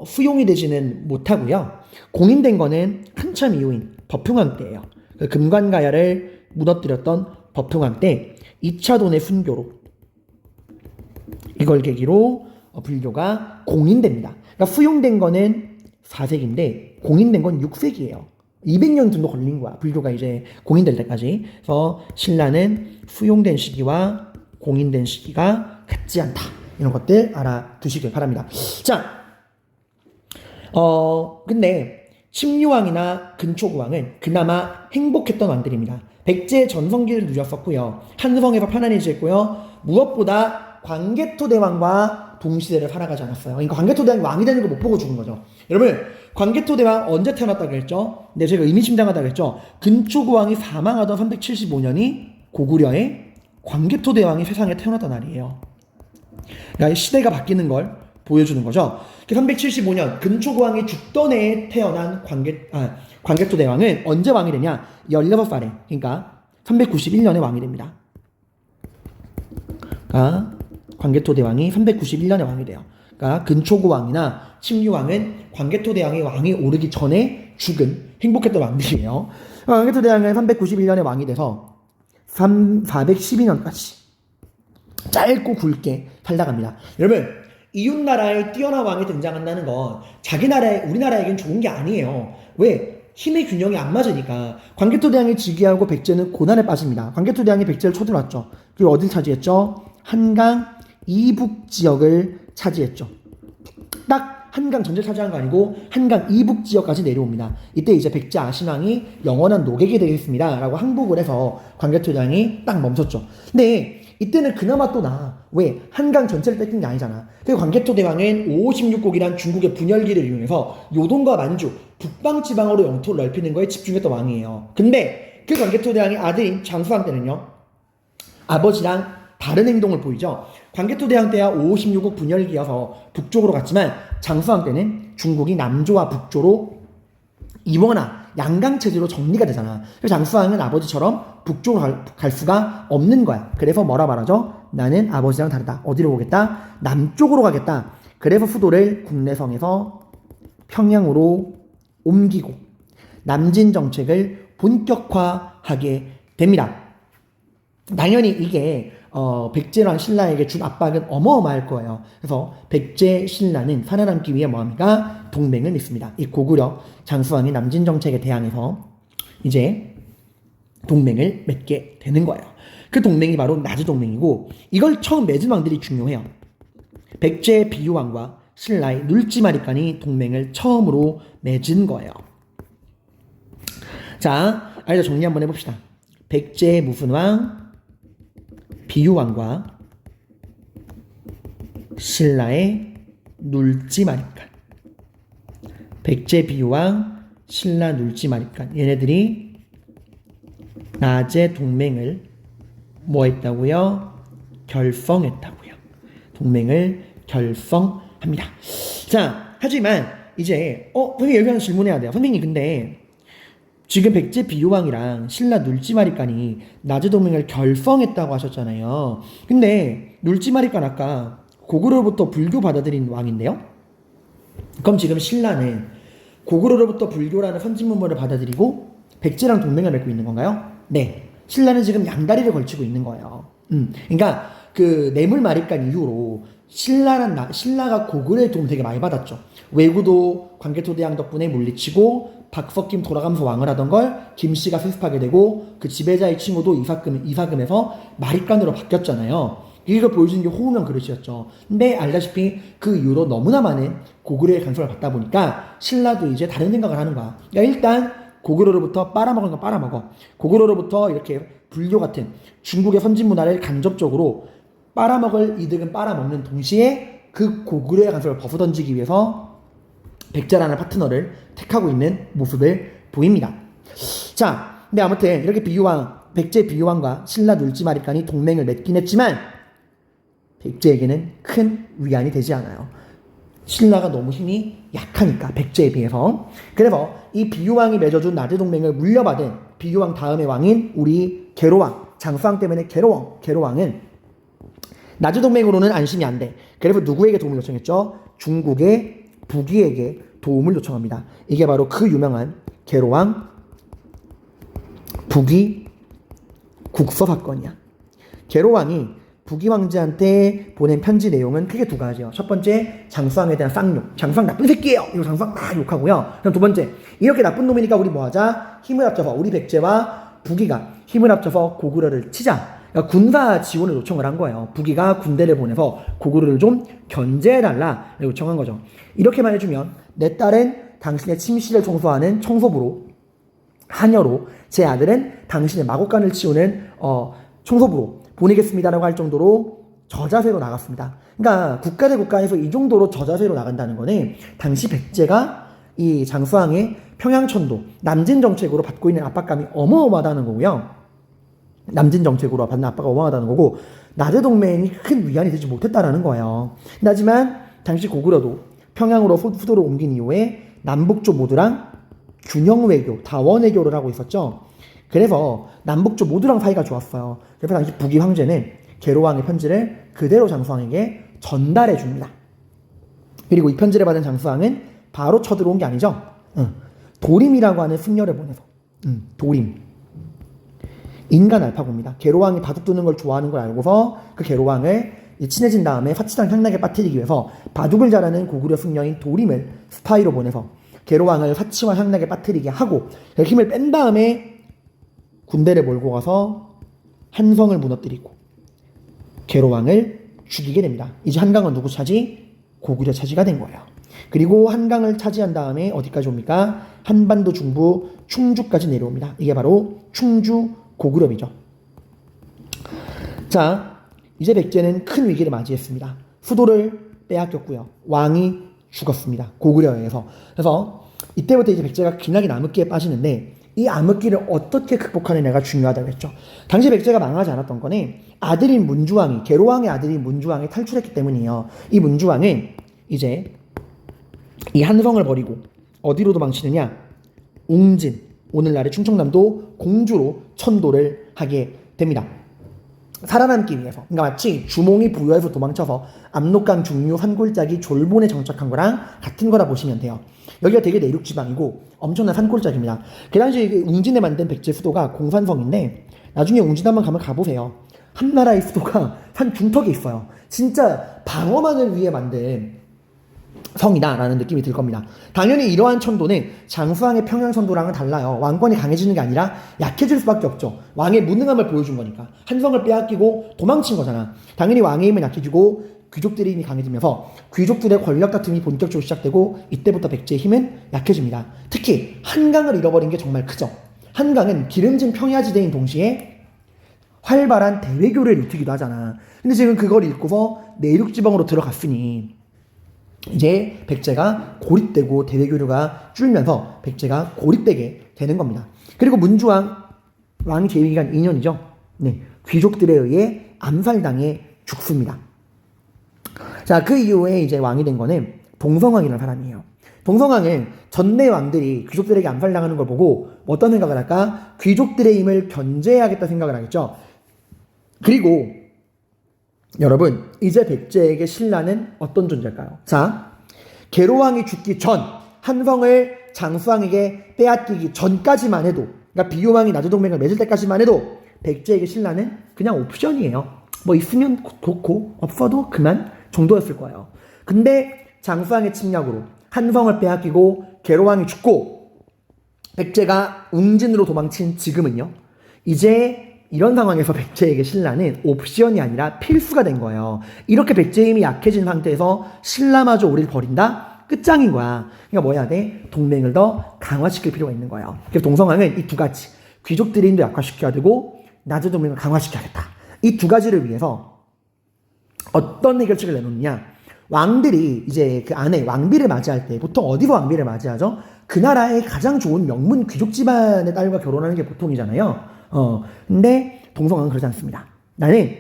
수용이 되지는 못하고요. 공인된 거는 한참 이후인 법흥왕 때예요. 그 금관가야를 무너뜨렸던 법흥왕 때 2차 돈의 순교로 이걸 계기로 불교가 공인됩니다. 그러니까 수용된 거는 4세기인데 공인된 건 6세기예요. 200년 정도 걸린 거야. 불교가 이제 공인될 때까지. 그래서 신라는 수용된 시기와 공인된 시기가 같지 않다. 이런 것들 알아두시길 바랍니다. 자, 근데 심유왕이나 근초구왕은 그나마 행복했던 왕들입니다. 백제 전성기를 누렸었고요. 한성에서 편안히 지냈고요. 무엇보다 광개토대왕과 동시대를 살아가지 않았어요. 그러니까 광개토대왕이 왕이 되는 걸 못 보고 죽은 거죠. 여러분, 광개토대왕 언제 태어났다고 했죠? 네, 제가 의미심장하다고 했죠. 근초구왕이 사망하던 375년이 고구려의 광개토대왕이 세상에 태어났던 날이에요. 그러니까 시대가 바뀌는 걸 보여주는 거죠. 375년 근초구왕이 죽던 해에 태어난 광개토대왕은 언제 왕이 되냐? 16살에, 그러니까 391년에 왕이 됩니다. 그러니까 광개토대왕이 391년에 왕이 돼요. 그러니까 근초구왕이나 심유왕은 광개토대왕이 왕이 오르기 전에 죽은 행복했던 왕들이에요. 광개토대왕은 391년에 왕이 돼서 412년까지 짧고 굵게 살다갑니다. 여러분, 이웃나라에 뛰어난 왕이 등장한다는 건 자기 나라에, 우리나라에겐 좋은 게 아니에요. 왜? 힘의 균형이 안 맞으니까. 광개토대왕이 즉위하고 백제는 고난에 빠집니다. 광개토대왕이 백제를 쳐들어왔죠. 그리고 어딜 차지했죠? 한강 이북 지역을 차지했죠. 딱 한강 전체를 차지한 거 아니고 한강 이북 지역까지 내려옵니다. 이때 이제 백제 아신왕이 영원한 노객이 되겠습니다 라고 항복을 해서 광개토대왕이 딱 멈췄죠. 근데 이때는 그나마 또 나아. 왜? 한강 전체를 뺏긴 게 아니잖아. 그리고 광개토대왕은 556국이란 중국의 분열기를 이용해서 요동과 만주, 북방지방으로 영토를 넓히는 거에 집중했던 왕이에요. 근데 그 광개토대왕의 아들인 장수왕 때는요, 아버지랑 다른 행동을 보이죠. 광개토대왕 때야 556국 분열기여서 북쪽으로 갔지만 장수왕 때는 중국이 남조와 북조로 이원화, 양강체제로 정리가 되잖아. 그래서 장수왕은 아버지처럼 북쪽으로 갈 수가 없는 거야. 그래서 뭐라 말하죠? 나는 아버지랑 다르다. 어디로 오겠다? 남쪽으로 가겠다. 그래서 수도를 국내성에서 평양으로 옮기고 남진 정책을 본격화하게 됩니다. 당연히 이게 백제랑 신라에게 준 압박은 어마어마할 거예요. 그래서 백제 신라는 살아남기 위해 뭐합니까? 동맹을 맺습니다. 이 고구려 장수왕이 남진 정책에 대항해서 이제 동맹을 맺게 되는 거예요. 그 동맹이 바로 나주 동맹이고, 이걸 처음 맺은 왕들이 중요해요. 백제 비유왕과 신라의 눌지마리간이 동맹을 처음으로 맺은 거예요. 자, 알죠? 정리 한번 해봅시다. 백제 무슨 왕? 비유왕과 신라의 눌지마리간. 백제 비유왕, 신라 눌지마리간. 얘네들이 낮에 동맹을 뭐 했다고요? 결성했다고요. 동맹을 결성합니다. 자, 하지만 이제 선생님 여기 하나 질문해야 돼요. 선생님 근데 지금 백제 비유왕이랑 신라 눌지마리간이 낮에 동맹을 결성했다고 하셨잖아요. 근데 눌지마리간 아까 고구려로부터 불교 받아들인 왕인데요. 그럼 지금 신라는 고구려로부터 불교라는 선진문물을 받아들이고 백제랑 동맹을 맺고 있는 건가요? 네. 신라는 지금 양다리를 걸치고 있는 거예요. 그러니까 그 뇌물마리간 이후로 신라가 고구려의 도움 되게 많이 받았죠. 왜구도 광개토대왕 덕분에 물리치고 박석김 돌아가면서 왕을 하던 걸 김씨가 세습하게 되고, 그 지배자의 칭호도 이사금에서 마리간으로 바뀌었잖아요. 이걸 보여주는 게 호우명 그릇이었죠. 근데 알다시피 그 이후로 너무나 많은 고구려의 간섭을 받다 보니까 신라도 이제 다른 생각을 하는 거야. 야, 일단 고구려로부터 빨아먹은 거 빨아먹어. 고구려로부터 이렇게 불교 같은 중국의 선진 문화를 간접적으로 빨아먹을 이득은 빨아먹는 동시에 그 고구려의 간섭을 벗어던지기 위해서 백제라는 파트너를 택하고 있는 모습을 보입니다. 자, 근데 아무튼 이렇게 백제 비유왕과 신라 눌지마리간이 동맹을 맺긴 했지만 백제에게는 큰 위안이 되지 않아요. 신라가 너무 힘이 약하니까 백제에 비해서. 그래서 이 비유왕이 맺어준 나제 동맹을 물려받은 비유왕 다음의 왕인 우리 계로왕, 장수왕 때문에 계로왕은 나제 동맹으로는 안심이 안 돼. 그래서 누구에게 도움을 요청했죠? 중국의 부기에게 도움을 요청합니다. 이게 바로 그 유명한 계로왕 부기 국서 사건이야. 계로왕이 부기 왕제한테 보낸 편지 내용은 크게 두 가지요. 첫 번째, 장수왕에 대한 쌍욕. 장수왕 나쁜 새끼예요. 이거 장수왕 막 욕하고요. 그럼 두 번째, 이렇게 나쁜 놈이니까 우리 뭐하자? 힘을 합쳐서 우리 백제와 부기가 힘을 합쳐서 고구려를 치자. 그러니까 군사 지원을 요청을 한 거예요. 부기가 군대를 보내서 고구려를 좀 견제해달라 요청한 거죠. 이렇게만 해주면 내 딸은 당신의 침실을 청소하는 청소부로, 하녀로, 제 아들은 당신의 마곡간을 치우는 청소부로 보내겠습니다라고 할 정도로 저자세로 나갔습니다. 그러니까 국가 대 국가에서 이 정도로 저자세로 나간다는 거는 당시 백제가 이 장수왕의 평양천도 남진 정책으로 받고 있는 압박감이 어마어마하다는 거고요. 남진 정책으로 받는 압박이 어마어마하다는 거고, 나제 동맹이 큰 위안이 되지 못했다라는 거예요. 하지만 당시 고구려도 평양으로 수도를 옮긴 이후에 남북조 모두랑 균형 외교, 다원 외교를 하고 있었죠. 그래서 남북조 모두랑 사이가 좋았어요. 그래서 당시 부기 황제는 계로왕의 편지를 그대로 장수왕에게 전달해 줍니다. 그리고 이 편지를 받은 장수왕은 바로 쳐들어온 게 아니죠. 도림이라고 하는 승려를 보내서, 도림, 인간 알파고입니다. 계로왕이 바둑 두는 걸 좋아하는 걸 알고서 그 계로왕을 친해진 다음에 사치당 향락에 빠뜨리기 위해서 바둑을 잘하는 고구려 승려인 도림을 스파이로 보내서 계로왕을 사치와 향락에 빠뜨리게 하고 힘을 뺀 다음에 군대를 몰고 가서 한성을 무너뜨리고 계로왕을 죽이게 됩니다. 이제 한강은 누구 차지? 고구려 차지가 된 거예요. 그리고 한강을 차지한 다음에 어디까지 옵니까? 한반도 중부 충주까지 내려옵니다. 이게 바로 충주 고구려이죠. 자, 이제 백제는 큰 위기를 맞이했습니다. 수도를 빼앗겼고요. 왕이 죽었습니다. 고구려에 의해서. 그래서 이때부터 이제 백제가 기나긴 암흑기에 빠지는데, 이 암흑기를 어떻게 극복하느냐가 중요하다고 했죠. 당시 백제가 망하지 않았던 거는 아들인 문주왕이, 계로왕의 아들인 문주왕이 탈출했기 때문이에요. 이 문주왕은 이제 이 한성을 버리고 어디로 도망치느냐? 웅진, 오늘날의 충청남도 공주로 천도를 하게 됩니다. 살아남기 위해서. 그러니까 마치 주몽이 부여에서 도망쳐서 압록강 중류 산골짜기 졸본에 정착한 거랑 같은 거라 보시면 돼요. 여기가 되게 내륙지방이고 엄청난 산골짜기입니다. 그 당시 웅진에 만든 백제 수도가 공산성인데, 나중에 웅진 한번 가면 가보세요. 한나라의 수도가 산 중턱에 있어요. 진짜 방어만을 위해 만든 성이다라는 느낌이 들 겁니다. 당연히 이러한 천도는 장수왕의 평양천도랑은 달라요. 왕권이 강해지는 게 아니라 약해질 수밖에 없죠. 왕의 무능함을 보여준 거니까. 한성을 빼앗기고 도망친 거잖아. 당연히 왕의 힘은 약해지고 귀족들의 힘이 강해지면서 귀족들의 권력 다툼이 본격적으로 시작되고, 이때부터 백제의 힘은 약해집니다. 특히 한강을 잃어버린 게 정말 크죠. 한강은 기름진 평야지대인 동시에 활발한 대외교를 일으키기도 하잖아. 근데 지금 그걸 잃고서 내륙지방으로 들어갔으니 이제 백제가 고립되고 대외교류가 줄면서 백제가 고립되게 되는 겁니다. 그리고 문주왕, 왕이 재위기간 2년이죠. 네, 귀족들에 의해 암살당해 죽습니다. 자, 그 이후에 이제 왕이 된 거는 동성왕이라는 사람이에요. 동성왕은 전내 왕들이 귀족들에게 암살당하는 걸 보고 어떤 생각을 할까? 귀족들의 힘을 견제해야겠다 생각을 하겠죠. 그리고 여러분, 이제 백제에게 신라는 어떤 존재일까요? 자, 계로왕이 죽기 전, 한성을 장수왕에게 빼앗기기 전까지만 해도, 그러니까 비유왕이 나제동맹을 맺을 때까지만 해도 백제에게 신라는 그냥 옵션이에요. 뭐 있으면 좋고 없어도 그만 정도였을 거예요. 근데 장수왕의 침략으로 한성을 빼앗기고 계로왕이 죽고 백제가 웅진으로 도망친 지금은요, 이제 이런 상황에서 백제에게 신라는 옵션이 아니라 필수가 된 거예요. 이렇게 백제의 힘이 약해진 상태에서 신라마저 우리를 버린다? 끝장인 거야. 그러니까 뭐 해야 돼? 동맹을 더 강화시킬 필요가 있는 거예요. 그래서 동성왕은 이 두 가지, 귀족들의 힘도 약화시켜야 되고 나제 동맹을 강화시켜야겠다. 이 두 가지를 위해서 어떤 해결책을 내놓느냐? 왕들이 이제 그 안에 왕비를 맞이할 때 보통 어디서 왕비를 맞이하죠? 그 나라의 가장 좋은 명문 귀족 집안의 딸과 결혼하는 게 보통이잖아요. 근데 동성왕은 그러지 않습니다. 나는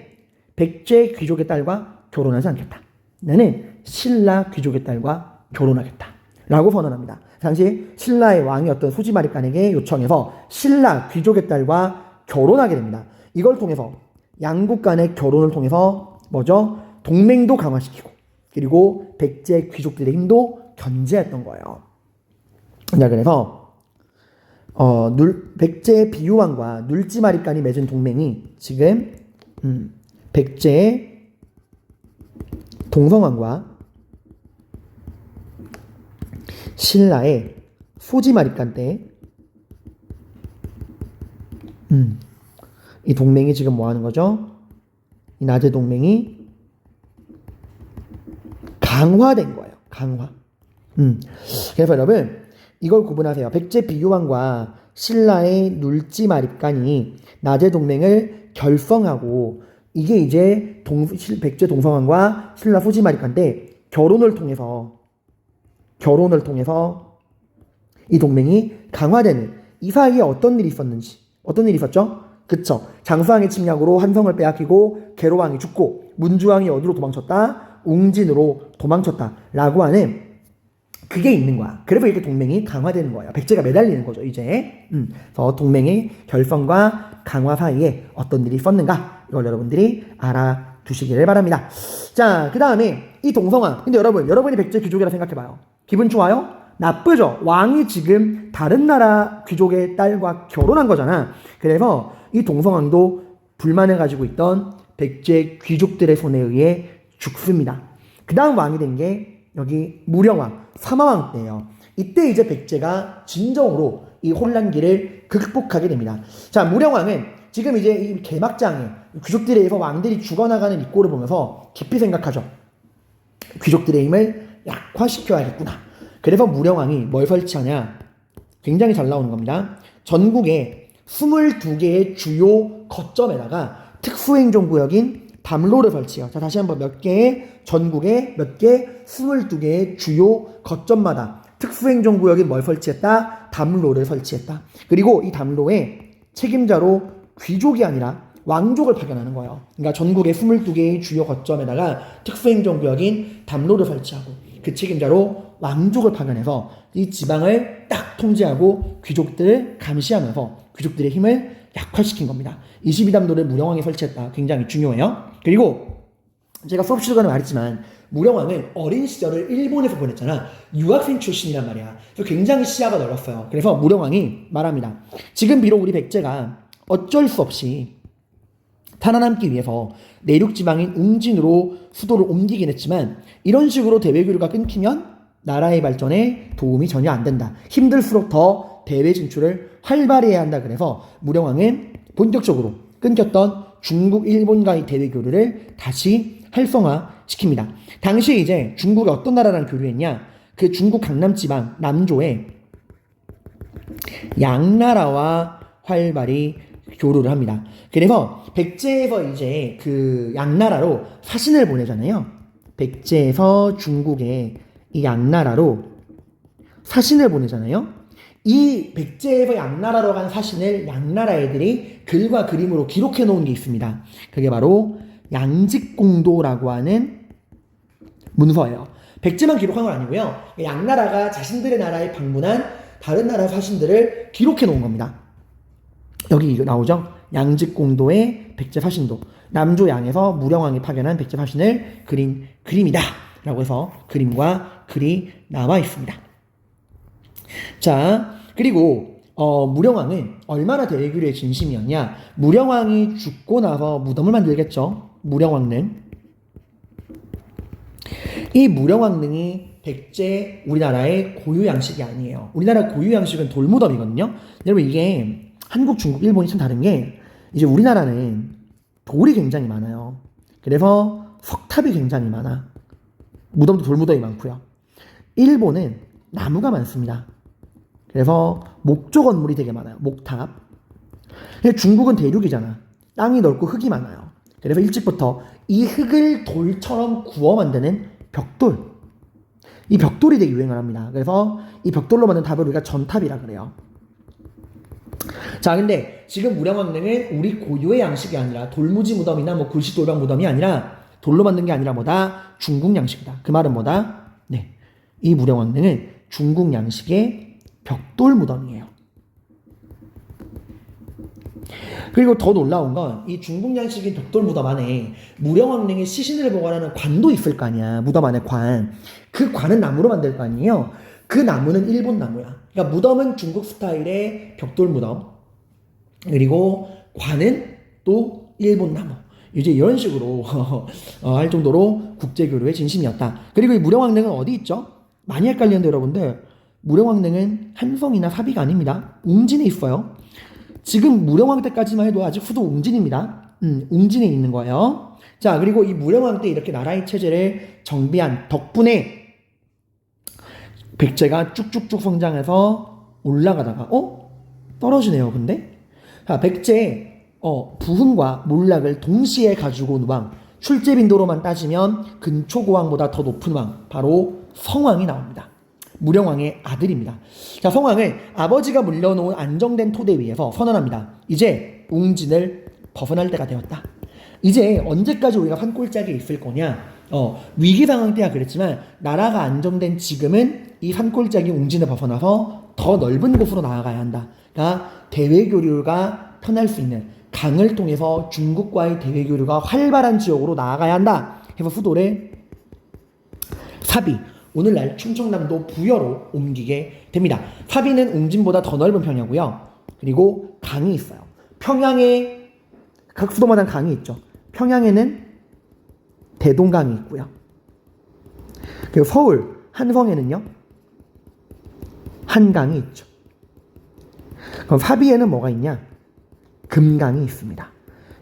백제 귀족의 딸과 결혼하지 않겠다. 나는 신라 귀족의 딸과 결혼하겠다 라고 선언합니다. 당시 신라의 왕이었던 소지마리칸에게 요청해서 신라 귀족의 딸과 결혼하게 됩니다. 이걸 통해서 양국 간의 결혼을 통해서 뭐죠? 동맹도 강화시키고 그리고 백제 귀족들의 힘도 견제했던 거예요. 자, 그래서 백제 비유왕과 눌지마리칸이 맺은 동맹이 지금 백제의 동성왕과 신라의 소지마리칸 때 이 동맹이 지금 뭐 하는 거죠? 이 나제 동맹이 강화된 거예요. 강화. 그래서 여러분 이걸 구분하세요. 백제 비유왕과 신라의 눌지마리칸이 나제 동맹을 결성하고 이게 이제 백제 동성왕과 신라 소지마리칸인데 결혼을 통해서 이 동맹이 강화되는 이 사이에 어떤 일이 있었죠? 그쵸. 장수왕의 침략으로 한성을 빼앗기고 계로왕이 죽고 문주왕이 어디로 도망쳤다? 웅진으로 도망쳤다 라고 하는 그게 있는 거야. 그래서 이렇게 동맹이 강화되는 거예요. 백제가 매달리는 거죠 이제. 그래서 동맹의 결성과 강화 사이에 어떤 일이 있었는가 이걸 여러분들이 알아두시기를 바랍니다. 자, 그 다음에 이 동성왕. 근데 여러분이 백제 귀족이라 생각해봐요. 기분 좋아요? 나쁘죠? 왕이 지금 다른 나라 귀족의 딸과 결혼한 거잖아. 그래서 이 동성왕도 불만을 가지고 있던 백제 귀족들의 손에 의해 죽습니다. 그 다음 왕이 된 게 여기 무령왕, 사마왕 때예요. 이때 이제 백제가 진정으로 이 혼란기를 극복하게 됩니다. 자, 무령왕은 지금 이제 이 개막장에 귀족들에 의해서 왕들이 죽어나가는 이 꼴을 보면서 깊이 생각하죠. 귀족들의 힘을 약화시켜야겠구나. 그래서 무령왕이 뭘 설치하냐? 굉장히 잘 나오는 겁니다. 전국에 22개의 주요 거점에다가 특수행정구역인 담로를 설치해요. 자, 다시 한번 전국에 22개의 주요 거점마다 특수행정구역인 뭘 설치했다? 담로를 설치했다. 그리고 이 담로에 책임자로 귀족이 아니라 왕족을 파견하는 거예요. 그러니까 전국의 22개의 주요 거점에다가 특수행정구역인 담로를 설치하고 그 책임자로 왕족을 파견해서 이 지방을 딱 통제하고 귀족들을 감시하면서 귀족들의 힘을 약화시킨 겁니다. 22담로를 무령왕이 설치했다. 굉장히 중요해요. 그리고 제가 수업 시간에 말했지만 무령왕은 어린 시절을 일본에서 보냈잖아. 유학생 출신이란 말이야. 그래서 굉장히 시야가 넓었어요. 그래서 무령왕이 말합니다. 지금 비록 우리 백제가 어쩔 수 없이 살아남기 위해서 내륙 지방인 웅진으로 수도를 옮기긴 했지만 이런 식으로 대외 교류가 끊기면 나라의 발전에 도움이 전혀 안 된다. 힘들수록 더 대외 진출을 활발히 해야 한다. 그래서 무령왕은 본격적으로 끊겼던 중국, 일본과의 대외 교류를 다시 활성화시킵니다. 당시에 이제 중국이 어떤 나라랑 교류했냐? 그 중국 강남 지방 남조에 양나라와 활발히 교류를 합니다. 그래서 백제에서 이제 그 양나라로 사신을 보내잖아요. 백제에서 중국에 이 양나라로 사신을 보내잖아요. 이 백제에서 양나라로 간 사신을 양나라 애들이 글과 그림으로 기록해 놓은 게 있습니다. 그게 바로 양직공도라고 하는 문서예요. 백제만 기록한 건 아니고요. 양나라가 자신들의 나라에 방문한 다른 나라 사신들을 기록해 놓은 겁니다. 여기 나오죠? 양직공도의 백제 사신도. 남조 양에서 무령왕이 파견한 백제 사신을 그린 그림이다. 라고 해서 그림과 글이 남아 있습니다. 자, 그리고 무령왕은 얼마나 대외교류의 진심이었냐? 무령왕이 죽고 나서 무덤을 만들겠죠. 무령왕릉. 이 무령왕릉이 백제 우리나라의 고유 양식이 아니에요. 우리나라 고유 양식은 돌무덤이거든요. 여러분 이게 한국, 중국, 일본이 참 다른 게 이제 우리나라는 돌이 굉장히 많아요. 그래서 석탑이 굉장히 많아. 무덤도 돌무덤이 많고요. 일본은 나무가 많습니다. 그래서 목조 건물이 되게 많아요. 목탑. 중국은 대륙이잖아. 땅이 넓고 흙이 많아요. 그래서 일찍부터 이 흙을 돌처럼 구워 만드는 벽돌. 이 벽돌이 되게 유행을 합니다. 그래서 이 벽돌로 만든 탑을 우리가 전탑이라 그래요. 자, 근데 지금 무령왕릉은 우리 고유의 양식이 아니라 돌무지 무덤이나 뭐 굴식 돌방 무덤이 아니라 돌로 만든 게 아니라 뭐다? 중국 양식이다. 그 말은 뭐다? 네, 이 무령왕릉은 중국 양식의 벽돌 무덤이에요. 그리고 더 놀라운 건 이 중국 양식의 벽돌 무덤 안에 무령왕릉의 시신을 보관하는 관도 있을 거 아니야. 무덤 안에 관. 그 관은 나무로 만들 거 아니에요. 그 나무는 일본 나무야. 그러니까 무덤은 중국 스타일의 벽돌 무덤. 그리고 관은 또 일본 나무. 이제 이런 식으로 할 정도로 국제교류의 진심이었다. 그리고 이 무령왕릉은 어디 있죠? 많이 헷갈리는데 여러분들, 무령왕릉은 한성이나 사비가 아닙니다. 웅진에 있어요. 지금 무령왕 때까지만 해도 아직 수도 웅진입니다. 웅진에 있는 거예요. 자, 그리고 이 무령왕 때 이렇게 나라의 체제를 정비한 덕분에 백제가 쭉쭉쭉 성장해서 올라가다가 떨어지네요. 근데 자, 백제 부흥과 몰락을 동시에 가지고 온 왕, 출제 빈도로만 따지면 근초고왕보다 더 높은 왕, 바로 성왕이 나옵니다. 무령왕의 아들입니다. 자, 성왕은 아버지가 물려놓은 안정된 토대 위에서 선언합니다. 이제 웅진을 벗어날 때가 되었다. 이제 언제까지 우리가 산골짜기에 있을 거냐? 위기 상황 때야 그랬지만 나라가 안정된 지금은 이 산골짜기 웅진을 벗어나서 더 넓은 곳으로 나아가야 한다. 그러니까 대외교류가 편할 수 있는 강을 통해서 중국과의 대외교류가 활발한 지역으로 나아가야 한다. 해서 수도를 사비, 오늘날 충청남도 부여로 옮기게 됩니다. 사비는 웅진보다 더 넓은 편이고요. 그리고 강이 있어요. 평양에 각 수도마다 강이 있죠. 평양에는 대동강이 있고요. 그리고 서울 한성에는요, 한강이 있죠. 그럼 사비에는 뭐가 있냐? 금강이 있습니다.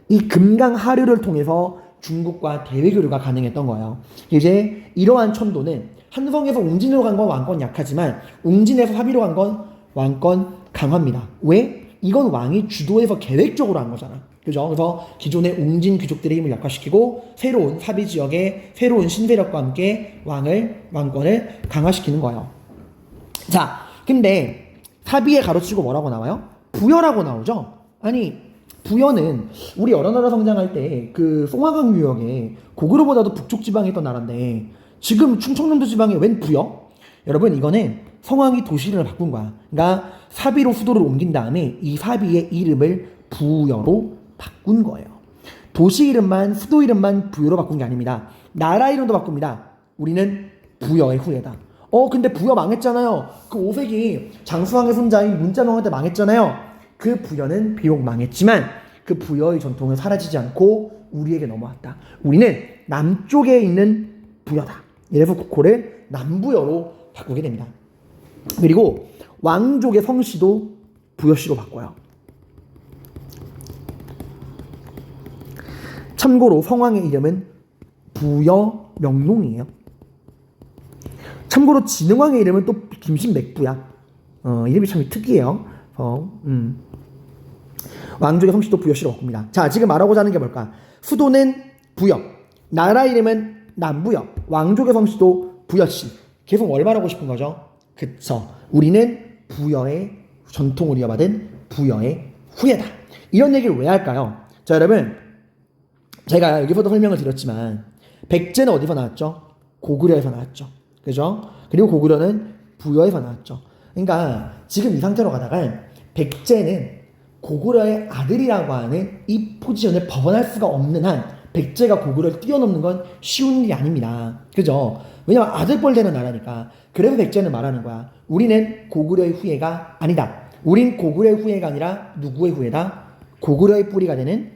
이 금강 하류를 통해서 중국과 대외교류가 가능했던 거예요. 이제 이러한 천도는 한성에서 웅진으로 간 건 왕권 약하지만 웅진에서 사비로 간 건 왕권 강합니다. 왜? 이건 왕이 주도해서 계획적으로 한 거잖아. 그죠? 그래서 기존의 웅진 귀족들의 힘을 약화시키고 새로운 사비 지역의 새로운 신세력과 함께 왕권을 강화시키는 거예요. 자, 근데 사비에 가로치고 뭐라고 나와요? 부여라고 나오죠? 아니, 부여는 우리 여러 나라 성장할 때 그 송화강 유역에 고구려보다도 북쪽 지방에 있던 나라인데 지금 충청남도 지방에 웬 부여? 여러분, 이거는 성왕이 도시를 바꾼 거야. 그러니까 사비로 수도를 옮긴 다음에 이 사비의 이름을 부여로 바꾼 거예요. 도시 이름만, 수도 이름만 부여로 바꾼 게 아닙니다. 나라 이름도 바꿉니다. 우리는 부여의 후예다. 근데 부여 망했잖아요. 그 5세기 장수왕의 손자인 문자명한테 망했잖아요. 그 부여는 비록 망했지만 그 부여의 전통은 사라지지 않고 우리에게 넘어왔다. 우리는 남쪽에 있는 부여다. 이래서 국호를 남부여로 바꾸게 됩니다. 그리고 왕족의 성씨도 부여씨로 바꿔요. 참고로 성왕의 이름은 부여명농이에요. 참고로 진흥왕의 이름은 또 김신맥부야. 이름이 참 특이해요. 왕족의 성씨도 부여씨로 바꿉니다. 자, 지금 말하고자 하는 게 뭘까? 수도는 부여, 나라 이름은 남부여, 왕족의 성씨도 부여씨. 계속 뭘 말하고 싶은 거죠? 그쵸. 우리는 부여의 전통을 이어받은 부여의 후예다. 이런 얘기를 왜 할까요? 자, 여러분, 제가 여기서도 설명을 드렸지만 백제는 어디서 나왔죠? 고구려에서 나왔죠. 그죠? 그리고 고구려는 부여에서 나왔죠. 그러니까 지금 이 상태로 가다가 백제는 고구려의 아들이라고 하는 이 포지션을 벗어날 수가 없는 한 백제가 고구려를 뛰어넘는 건 쉬운 일이 아닙니다. 그죠? 왜냐면 아들뻘 되는 나라니까. 그래서 백제는 말하는 거야. 우리는 고구려의 후예가 아니다. 우린 고구려의 후예가 아니라 누구의 후예다? 고구려의 뿌리가 되는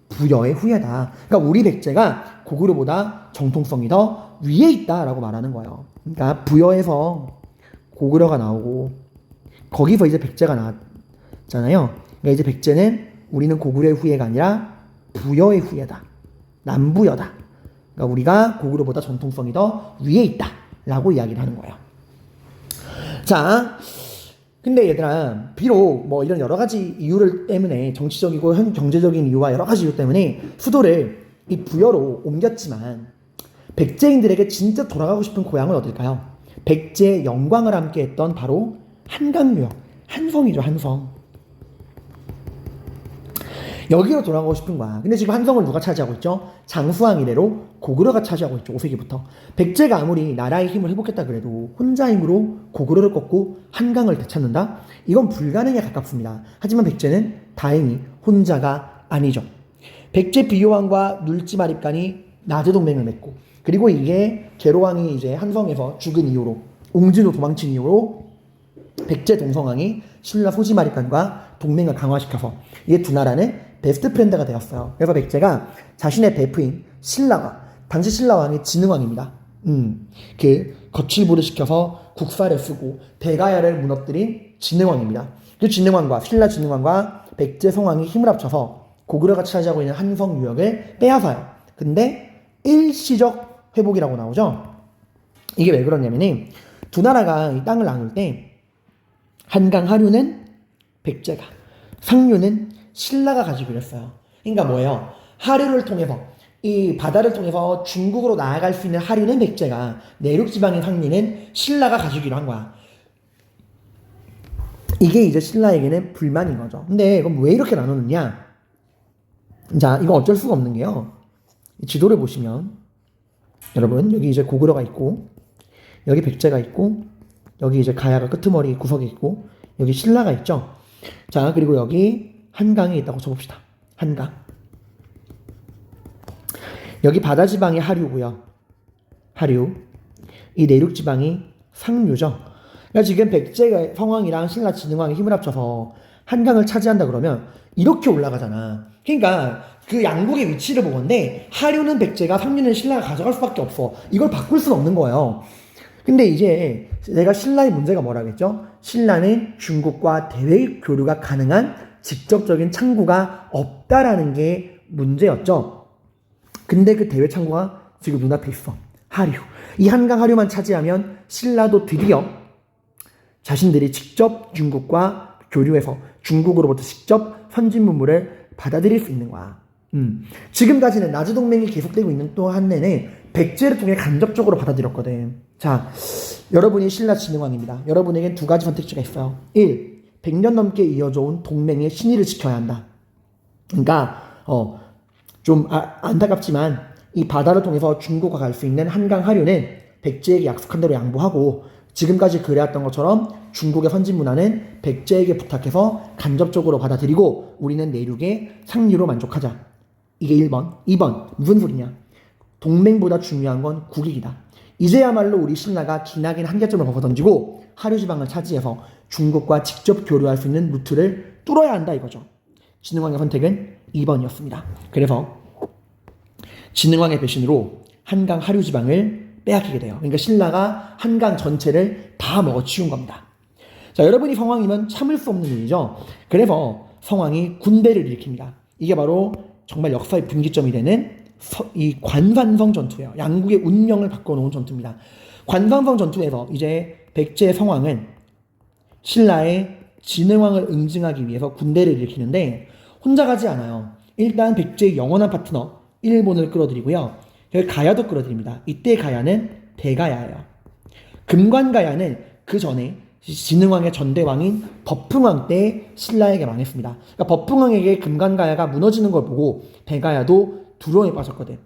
부여의 후예다. 그러니까 우리 백제가 고구려보다 정통성이 더 위에 있다라고 말하는 거예요. 그러니까 부여에서 고구려가 나오고 거기서 이제 백제가 나왔잖아요. 그러니까 이제 백제는 우리는 고구려의 후예가 아니라 부여의 후예다. 남부여다. 그러니까 우리가 고구려보다 전통성이 더 위에 있다라고 이야기를 하는 거예요. 자, 근데 얘들아, 비록 뭐 이런 여러 가지 이유를 때문에 정치적이고 경제적인 이유와 여러 가지 이유 때문에 수도를 이 부여로 옮겼지만 백제인들에게 진짜 돌아가고 싶은 고향은 어딜까요? 백제의 영광을 함께했던 바로 한강유역, 한성이죠. 한성. 여기로 돌아가고 싶은 거야. 근데 지금 한성을 누가 차지하고 있죠? 장수왕 이래로 고구려가 차지하고 있죠. 5세기부터. 백제가 아무리 나라의 힘을 회복했다 그래도 혼자 힘으로 고구려를 꺾고 한강을 되찾는다? 이건 불가능에 가깝습니다. 하지만 백제는 다행히 혼자가 아니죠. 백제 비효왕과 눌지마립간이 나제 동맹을 맺고, 그리고 이게 계로왕이 이제 한성에서 죽은 이후로, 옹진으로 도망친 이후로 백제 동성왕이 신라 소지마립간과 동맹을 강화시켜서 이게 두 나라는 베스트 프렌드가 되었어요. 그래서 백제가 자신의 베프인 신라가, 당시 신라왕이 진흥왕입니다. 그 거칠부를 시켜서 국사를 쓰고 대가야를 무너뜨린 진흥왕입니다. 그 진흥왕과 신라 진흥왕과 백제 성왕이 힘을 합쳐서 고구려가 차지하고 있는 한성 유역을 빼앗아요. 근데 일시적 회복이라고 나오죠. 이게 왜 그러냐면은 두 나라가 이 땅을 나눌 때 한강 하류는 백제가, 상류는 신라가 가지기로 했어요. 그러니까 뭐예요? 하류를 통해서, 이 바다를 통해서 중국으로 나아갈 수 있는 하류는 백제가, 내륙 지방의 상류는 신라가 가지기로 한 거야. 이게 이제 신라에게는 불만인 거죠. 근데 그럼 왜 이렇게 나누느냐? 자, 이건 어쩔 수가 없는 게요. 지도를 보시면 여러분, 여기 이제 고구려가 있고, 여기 백제가 있고, 여기 이제 가야가 끄트머리 구석에 있고, 여기 신라가 있죠. 자, 그리고 여기 한강이 있다고 쳐봅시다. 한강. 여기 바다 지방이 하류고요. 하류. 이 내륙 지방이 상류죠. 그러니까 지금 백제 성왕이랑 신라 진흥왕이 힘을 합쳐서 한강을 차지한다 그러면 이렇게 올라가잖아. 그러니까 그 양국의 위치를 보건데 하류는 백제가, 상류는 신라가 가져갈 수밖에 없어. 이걸 바꿀 수는 없는 거예요. 근데 이제 내가 신라의 문제가 뭐라겠죠? 신라는 중국과 대외 교류가 가능한 직접적인 창구가 없다라는 게 문제였죠. 근데 그 대외 창구가 지금 눈앞에 있어. 하류. 이 한강 하류만 차지하면 신라도 드디어 자신들이 직접 중국과 교류해서 중국으로부터 직접 선진 문물을 받아들일 수 있는 거야. 지금까지는 나즈 동맹이 계속되고 있는 또 한 내내 백제를 통해 간접적으로 받아들였거든. 자, 여러분이 신라 진흥왕입니다. 여러분에겐 두 가지 선택지가 있어요. 1. 100년 넘게 이어져 온 동맹의 신의를 지켜야 한다. 그러니까 좀 안타깝지만 이 바다를 통해서 중국과 갈 수 있는 한강 하류는 백제에게 약속한 대로 양보하고, 지금까지 그래왔던 것처럼 중국의 선진 문화는 백제에게 부탁해서 간접적으로 받아들이고 우리는 내륙의 상류로 만족하자. 이게 1번. 2번. 무슨 소리냐? 동맹보다 중요한 건 국익이다. 이제야말로 우리 신라가 기나긴 한계점을 벗어던지고 하류 지방을 차지해서 중국과 직접 교류할 수 있는 루트를 뚫어야 한다 이거죠. 진흥왕의 선택은 2번이었습니다. 그래서 진흥왕의 배신으로 한강 하류 지방을 빼앗기게 돼요. 그러니까 신라가 한강 전체를 다 먹어치운 겁니다. 자, 여러분이 성왕이면 참을 수 없는 일이죠. 그래서 성왕이 군대를 일으킵니다. 이게 바로 정말 역사의 분기점이 되는 이 관산성 전투예요. 양국의 운명을 바꿔놓은 전투입니다. 관산성 전투에서 이제 백제 성왕은 신라의 진흥왕을 응징하기 위해서 군대를 일으키는데 혼자 가지 않아요. 일단 백제의 영원한 파트너 일본을 끌어들이고요. 여기 가야도 끌어들입니다. 이때 가야는 대가야예요. 금관가야는 그 전에 진흥왕의 전대왕인 법흥왕 때 신라에게 망했습니다. 그러니까 법흥왕에게 금관가야가 무너지는 걸 보고 대가야도 두려움에 빠졌거든.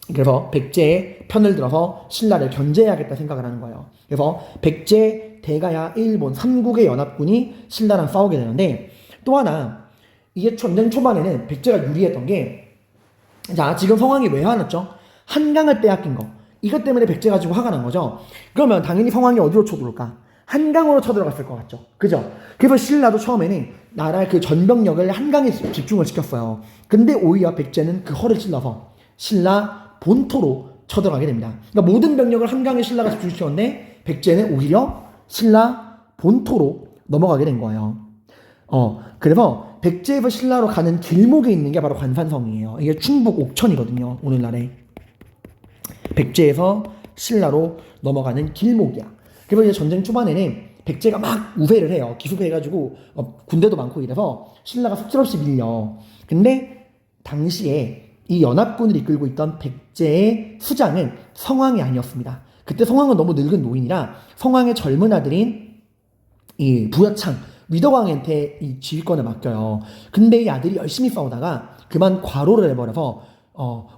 그래서 백제의 편을 들어서 신라를 견제해야겠다 생각을 하는 거예요. 그래서 백제, 대가야, 일본 3국의 연합군이 신라랑 싸우게 되는데, 또 하나 이게 전쟁 초반에는 백제가 유리했던 게, 자, 지금 성왕이 왜 화났죠? 한강을 빼앗긴 거. 이것 때문에 백제가 지고 화가 난 거죠. 그러면 당연히 성왕이 어디로 쳐들어올까? 한강으로 쳐들어갔을 것 같죠. 그죠? 그래서 신라도 처음에는 나라의 그 전병력을 한강에 집중을 시켰어요. 근데 오히려 백제는 그 허를 찔러서 신라 본토로 쳐들어가게 됩니다. 그러니까 모든 병력을 한강에 신라가 집중시켰는데 백제는 오히려 신라 본토로 넘어가게 된 거예요. 그래서 백제에서 신라로 가는 길목에 있는 게 바로 관산성이에요. 이게 충북 옥천이거든요. 오늘날에. 백제에서 신라로 넘어가는 길목이야. 그래서 이제 전쟁 초반에는 백제가 막 우회를 해요. 기습해가지고 군대도 많고 이래서 신라가 속절없이 밀려. 근데 당시에 이 연합군을 이끌고 있던 백제의 수장은 성왕이 아니었습니다. 그때 성왕은 너무 늙은 노인이라 성왕의 젊은 아들인 이 부여창, 위덕왕한테 이 지휘권을 맡겨요. 근데 이 아들이 열심히 싸우다가 그만 과로를 해버려서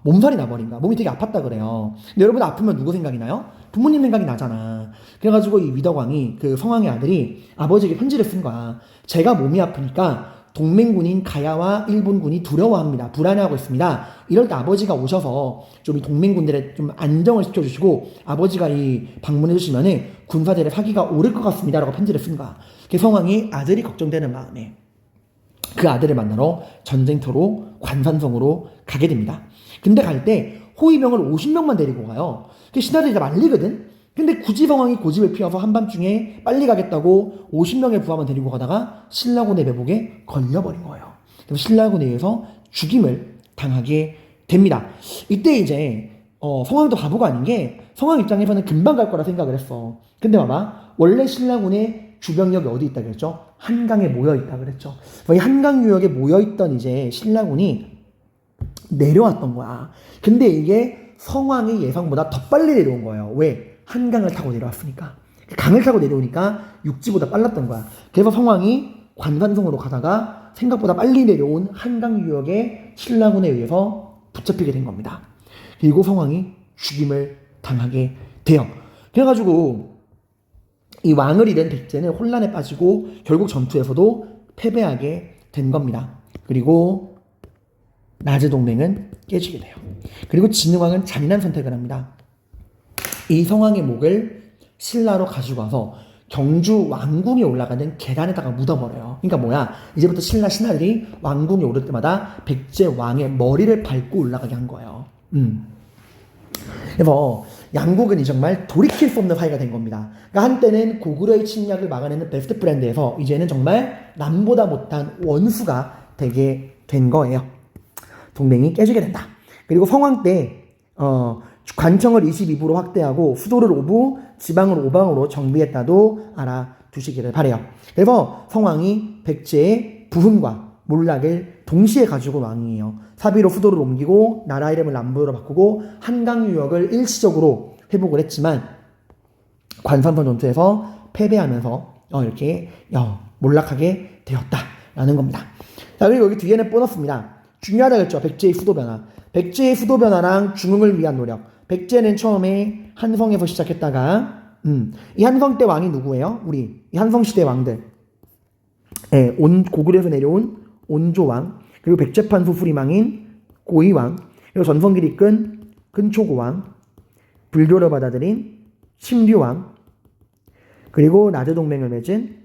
몸살이 나버린 거야. 몸이 되게 아팠다 그래요. 근데 여러분 아프면 누구 생각이 나요? 부모님 생각이 나잖아. 그래가지고 이 위덕왕이 그 성왕의 아들이 아버지에게 편지를 쓴 거야. 제가 몸이 아프니까 동맹군인 가야와 일본군이 두려워합니다. 불안해하고 있습니다. 이럴 때 아버지가 오셔서 좀 이 동맹군들의 좀 안정을 시켜주시고 아버지가 이 방문해주시면은 군사들의 사기가 오를 것 같습니다라고 편지를 쓴 거야. 그 성왕이 아들이 걱정되는 마음에 그 아들을 만나러 전쟁터로 관산성으로 가게 됩니다. 근데 갈 때 호위병을 50명만 데리고 가요. 그 신하들이 다 말리거든. 근데 굳이 성왕이 고집을 피워서 한밤중에 빨리 가겠다고 50명의 부하만 데리고 가다가 신라군의 매복에 걸려버린 거예요. 그래서 신라군에 의해서 죽임을 당하게 됩니다. 이때 이제 성왕도 바보가 아닌 게 성왕 입장에서는 금방 갈 거라 생각을 했어. 근데 봐봐, 원래 신라군의 주병력이 어디 있다 그랬죠? 한강에 모여 있다 그랬죠. 이 한강 유역에 모여 있던 이제 신라군이 내려왔던 거야. 근데 이게 성왕의 예상보다 더 빨리 내려온 거예요. 왜? 한강을 타고 내려왔으니까. 강을 타고 내려오니까 육지보다 빨랐던 거야. 그래서 성왕이 관산성으로 가다가 생각보다 빨리 내려온 한강 유역에 신라군에 의해서 붙잡히게 된 겁니다. 그리고 성왕이 죽임을 당하게 돼요. 그래가지고 이 왕을 잃은 백제는 혼란에 빠지고 결국 전투에서도 패배하게 된 겁니다. 그리고 나즈 동맹은 깨지게 돼요. 그리고 진흥왕은 잔인한 선택을 합니다. 이 성왕의 목을 신라로 가지고 와서 경주 왕궁에 올라가는 계단에다가 묻어버려요. 그러니까 뭐야? 이제부터 신하들이 왕궁에 오를 때마다 백제 왕의 머리를 밟고 올라가게 한 거예요. 그래서 양국은 정말 돌이킬 수 없는 사이가 된 겁니다. 그러니까 한때는 고구려의 침략을 막아내는 베스트 프렌드에서 이제는 정말 남보다 못한 원수가 되게 된 거예요. 동맹이 깨지게 된다. 그리고 성왕 때 관청을 22부로 확대하고 수도를 5부, 지방을 5방으로 정비했다도 알아두시기를 바래요. 그래서 성왕이 백제의 부흥과 몰락을 동시에 가지고 온 왕이에요. 사비로 수도를 옮기고 나라 이름을 남부로 바꾸고 한강 유역을 일시적으로 회복을 했지만 관산성 전투에서 패배하면서 이렇게 몰락하게 되었다라는 겁니다. 자, 그리고 여기 뒤에는 보너스입니다. 중요하다 그랬죠. 백제의 수도 변화. 백제의 수도 변화랑 중흥을 위한 노력. 백제는 처음에 한성에서 시작했다가 이 한성 때 왕이 누구예요? 이 한성 시대 왕들. 고구려에서 내려온 온조왕, 그리고 백제판 소수리망인 고이왕, 그리고 전성기를 이끈 근초고왕, 불교를 받아들인 심류왕, 그리고 나즈 동맹을 맺은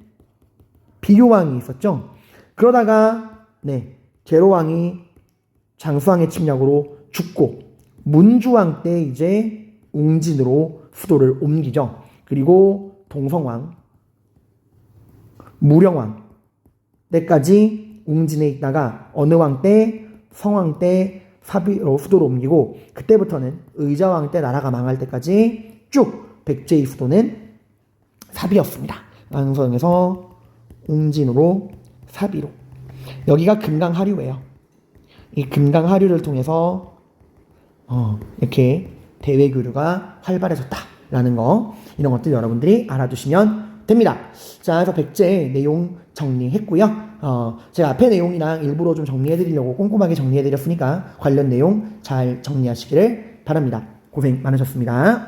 비교왕이 있었죠. 그러다가 제로왕이 장수왕의 침략으로 죽고 문주왕 때 이제 웅진으로 수도를 옮기죠. 그리고 동성왕, 무령왕 때까지 웅진에 있다가 어느 왕 때, 성왕 때 사비로 수도를 옮기고 그때부터는 의자왕 때 나라가 망할 때까지 쭉 백제의 수도는 사비였습니다. 왕성에서 웅진으로 사비로. 여기가 금강하류예요. 이 금강하류를 통해서 이렇게 대외교류가 활발해졌다라는 거, 이런 것들 여러분들이 알아두시면 됩니다. 자, 그래서 백제 내용 정리했고요. 제가 앞에 내용이랑 일부러 좀 정리해드리려고 꼼꼼하게 정리해드렸으니까 관련 내용 잘 정리하시기를 바랍니다. 고생 많으셨습니다.